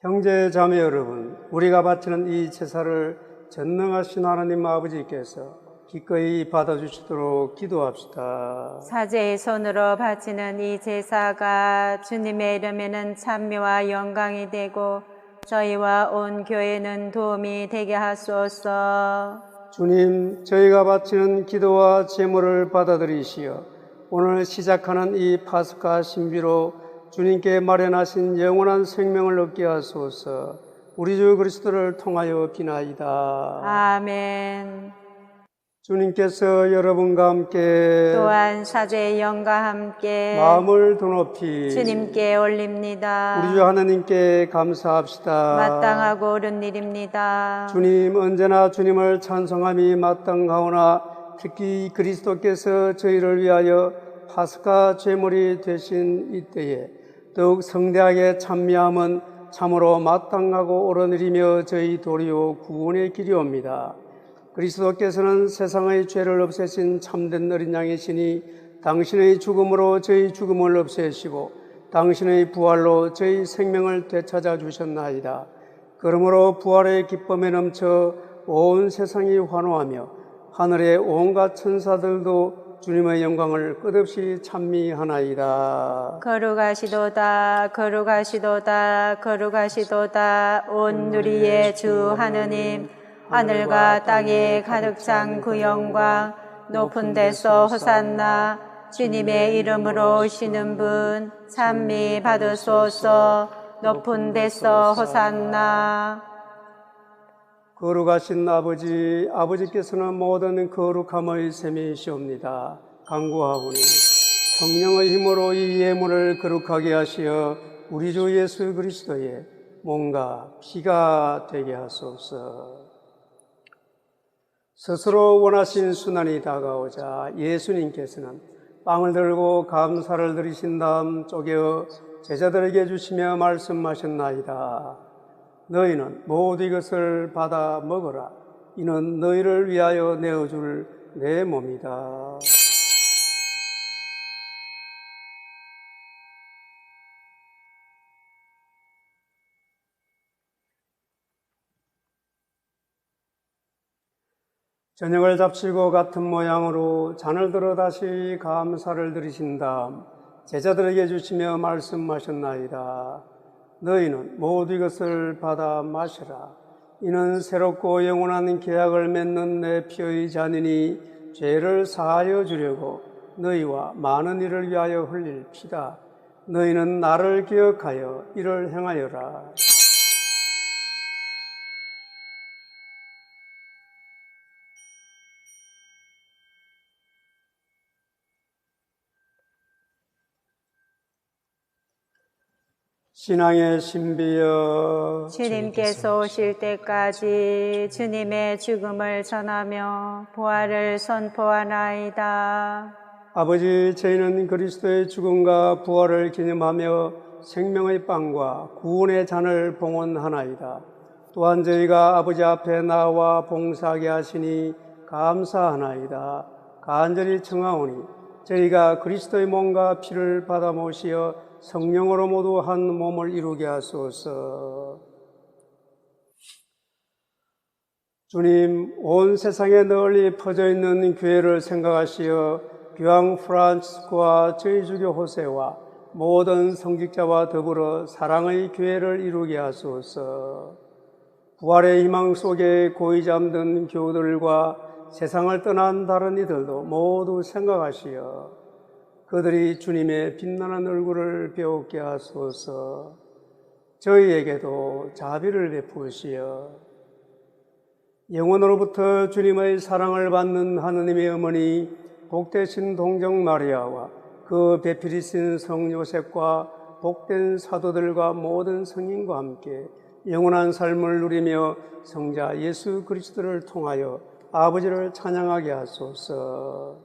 형제 자매 여러분, 우리가 바치는 이 제사를 전능하신 하나님 아버지께서 기꺼이 받아주시도록 기도합시다. 사제의 손으로 바치는 이 제사가 주님의 이름에는 찬미와 영광이 되고 저희와 온 교회는 도움이 되게 하소서. 주님, 저희가 바치는 기도와 제물을 받아들이시어 오늘 시작하는 이 파스카 신비로 주님께 마련하신 영원한 생명을 얻게 하소서. 우리 주 그리스도를 통하여 비나이다. 아멘. 주님께서 여러분과 함께 또한 사제의 영과 함께 마음을 더 높이 주님께 올립니다. 우리 주 하나님께 감사합시다. 마땅하고 옳은 일입니다. 주님, 언제나 주님을 찬송함이 마땅하오나 특히 그리스도께서 저희를 위하여 파스카 제물이 되신 이때에 더욱 성대하게 찬미함은 참으로 마땅하고 옳은 일이며 저희 도리요 구원의 길이옵니다. 그리스도께서는 세상의 죄를 없애신 참된 어린 양이시니 당신의 죽음으로 저희 죽음을 없애시고 당신의 부활로 저희 생명을 되찾아 주셨나이다. 그러므로 부활의 기쁨에 넘쳐 온 세상이 환호하며 하늘의 온갖 천사들도 주님의 영광을 끝없이 찬미하나이다. 거룩하시도다 거룩하시도다 거룩하시도다 온 우리의 주 하느님 하늘과 땅에 가득 찬 그 영광 높은 데서 호산나 주님의 이름으로 오시는 분 찬미 받으소서. 높은 데서 호산나. 거룩하신 아버지, 아버지께서는 모든 거룩함의 셈이시옵니다. 간구하오니 성령의 힘으로 이 예물을 거룩하게 하시어 우리 주 예수 그리스도의 몸과 피가 되게 하소서. 스스로 원하신 순환이 다가오자 예수님께서는 빵을 들고 감사를 드리신 다음 쪼개어 제자들에게 주시며 말씀하셨나이다. 너희는 모두 이것을 받아 먹어라. 이는 너희를 위하여 내어줄 내 몸이다. 저녁을 잡수고 같은 모양으로 잔을 들어 다시 감사를 드리신 다음 제자들에게 주시며 말씀하셨나이다. 너희는 모두 이것을 받아 마시라. 이는 새롭고 영원한 계약을 맺는 내 피의 잔이니 죄를 사하여 주려고 너희와 많은 이를 위하여 흘릴 피다. 너희는 나를 기억하여 이를 행하여라. 신앙의 신비여, 주님께서 오실 때까지 주님의 죽음을 전하며 부활을 선포하나이다. 아버지, 저희는 그리스도의 죽음과 부활을 기념하며 생명의 빵과 구원의 잔을 봉헌하나이다. 또한 저희가 아버지 앞에 나와 봉사하게 하시니 감사하나이다. 간절히 청하오니 저희가 그리스도의 몸과 피를 받아 모시어 성령으로 모두 한 몸을 이루게 하소서. 주님, 온 세상에 널리 퍼져 있는 교회를 생각하시어 교황 프란치스코와 저희 주교 호세와 모든 성직자와 더불어 사랑의 교회를 이루게 하소서. 부활의 희망 속에 고이 잠든 교우들과 세상을 떠난 다른 이들도 모두 생각하시어 그들이 주님의 빛나는 얼굴을 배우게 하소서. 저희에게도 자비를 베푸시어 영원으로부터 주님의 사랑을 받는 하느님의 어머니 복되신 동정 마리아와 그 배필이신 성 요셉과 복된 사도들과 모든 성인과 함께 영원한 삶을 누리며 성자 예수 그리스도를 통하여 아버지를 찬양하게 하소서.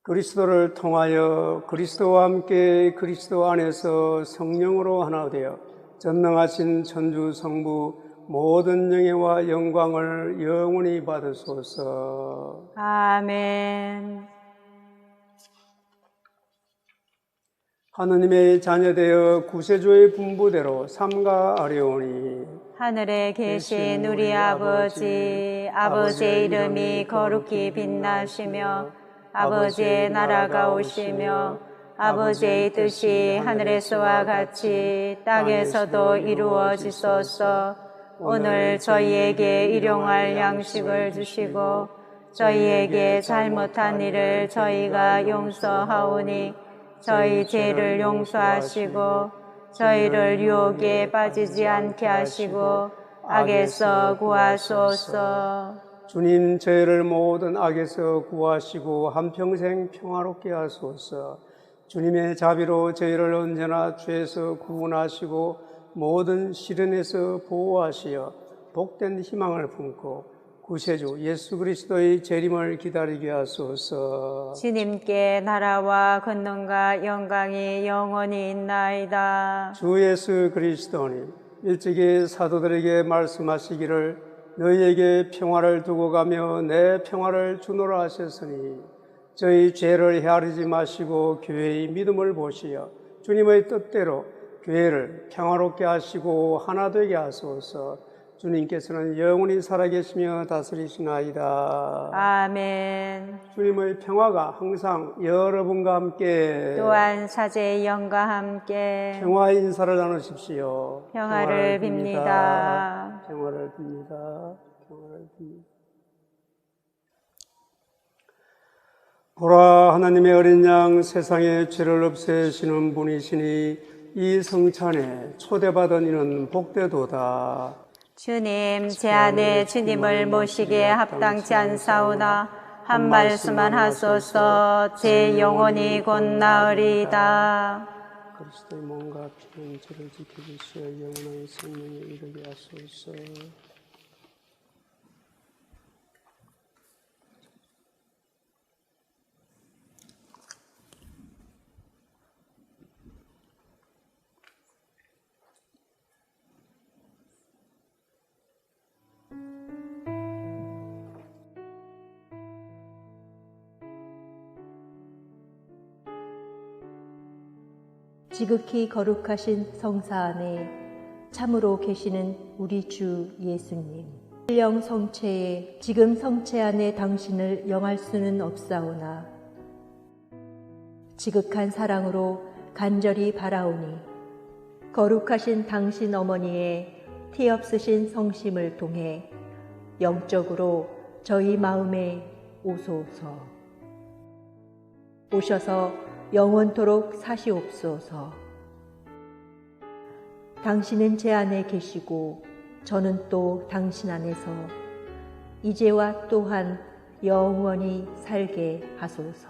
그리스도를 통하여 그리스도와 함께 그리스도 안에서 성령으로 하나 되어 전능하신 천주 성부 모든 영예와 영광을 영원히 받으소서. 아멘. 하느님의 자녀되어 구세주의 분부대로 삼가하려오니 하늘에 계신 우리 아버지, 아버지의 이름이 거룩히 빛나시며 아버지의 나라가 오시며 아버지의 뜻이 하늘에서와 같이 땅에서도 이루어지소서. 오늘 저희에게 일용할 양식을 주시고 저희에게 잘못한 일을 저희가 용서하오니 저희 죄를 용서하시고 저희를 유혹에 빠지지 않게 하시고 악에서 구하소서. 주님, 저희를 모든 악에서 구하시고 한평생 평화롭게 하소서. 주님의 자비로 저희를 언제나 죄에서 구원하시고 모든 시련에서 보호하시어 복된 희망을 품고 구세주 예수 그리스도의 재림을 기다리게 하소서. 주님께 나라와 권능과 영광이 영원히 있나이다. 주 예수 그리스도님, 일찍이 사도들에게 말씀하시기를 너희에게 평화를 두고 가며 내 평화를 주노라 하셨으니 저희 죄를 헤아리지 마시고 교회의 믿음을 보시어 주님의 뜻대로 교회를 평화롭게 하시고 하나 되게 하소서. 주님께서는 영원히 살아계시며 다스리시나이다. 아멘. 주님의 평화가 항상 여러분과 함께 또한 사제의 영과 함께 평화의 인사를 나누십시오. 평화를 빕니다. 평화를 빕니다. 평화를 빕니다. 보라, 하나님의 어린 양, 세상의 죄를 없애시는 분이시니 이 성찬에 초대받은 이는 복되도다. 주님, 제 안에 주님을 모시기에 합당치 않사오나 한 말씀만 하소서. 제 영혼이 곧 나으리이다. 그리스도의 몸과 피는 저를 지켜주시어 영원한 생명에 이르게 하소서. 지극히 거룩하신 성사 안에 참으로 계시는 우리 주 예수님, 신령 성체에 지금 성체 안에 당신을 영할 수는 없사오나 지극한 사랑으로 간절히 바라오니 거룩하신 당신 어머니의 티 없으신 성심을 통해 영적으로 저희 마음에 오소서. 오셔서 영원토록 사시옵소서. 당신은 제 안에 계시고 저는 또 당신 안에서 이제와 또한 영원히 살게 하소서.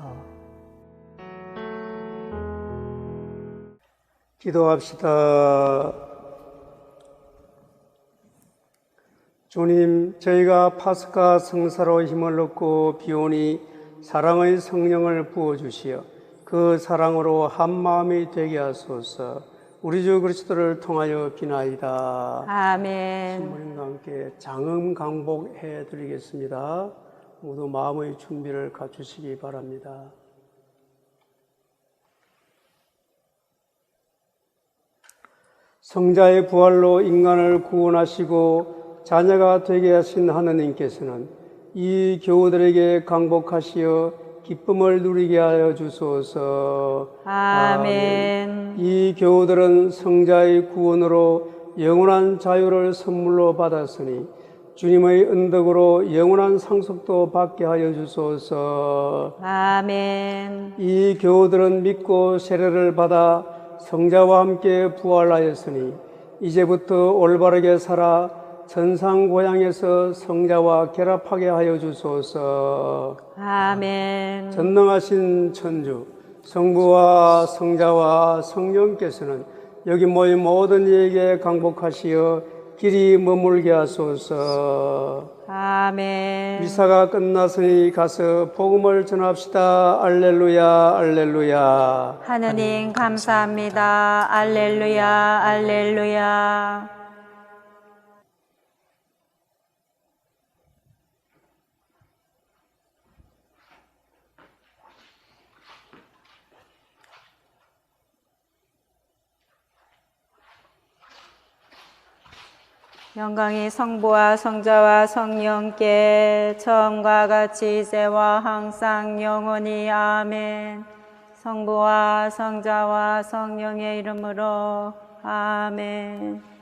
기도합시다. 주님, 저희가 파스카 성사로 힘을 얻고 비오니 사랑의 성령을 부어주시어 그 사랑으로 한 마음이 되게 하소서. 우리 주 그리스도를 통하여 비나이다. 아멘. 신부님과 함께 장음 강복해 드리겠습니다. 모두 마음의 준비를 갖추시기 바랍니다. 성자의 부활로 인간을 구원하시고 자녀가 되게 하신 하느님께서는 이 교우들에게 강복하시어 기쁨을 누리게 하여 주소서. 아멘. 이 교우들은 성자의 구원으로 영원한 자유를 선물로 받았으니 주님의 은덕으로 영원한 상속도 받게 하여 주소서. 아멘. 이 교우들은 믿고 세례를 받아 성자와 함께 부활하였으니 이제부터 올바르게 살아 천상 고향에서 성자와 결합하게 하여 주소서. 아멘. 전능하신 천주 성부와 성자와 성령께서는 여기 모인 모든 이에게 강복하시어 길이 머물게 하소서. 아멘. 미사가 끝났으니 가서 복음을 전합시다. 알렐루야 알렐루야. 하느님 감사합니다. 알렐루야, 알렐루야. 영광이 성부와 성자와 성령께 처음과 같이 이제와 항상 영원히 아멘. 성부와 성자와 성령의 이름으로 아멘.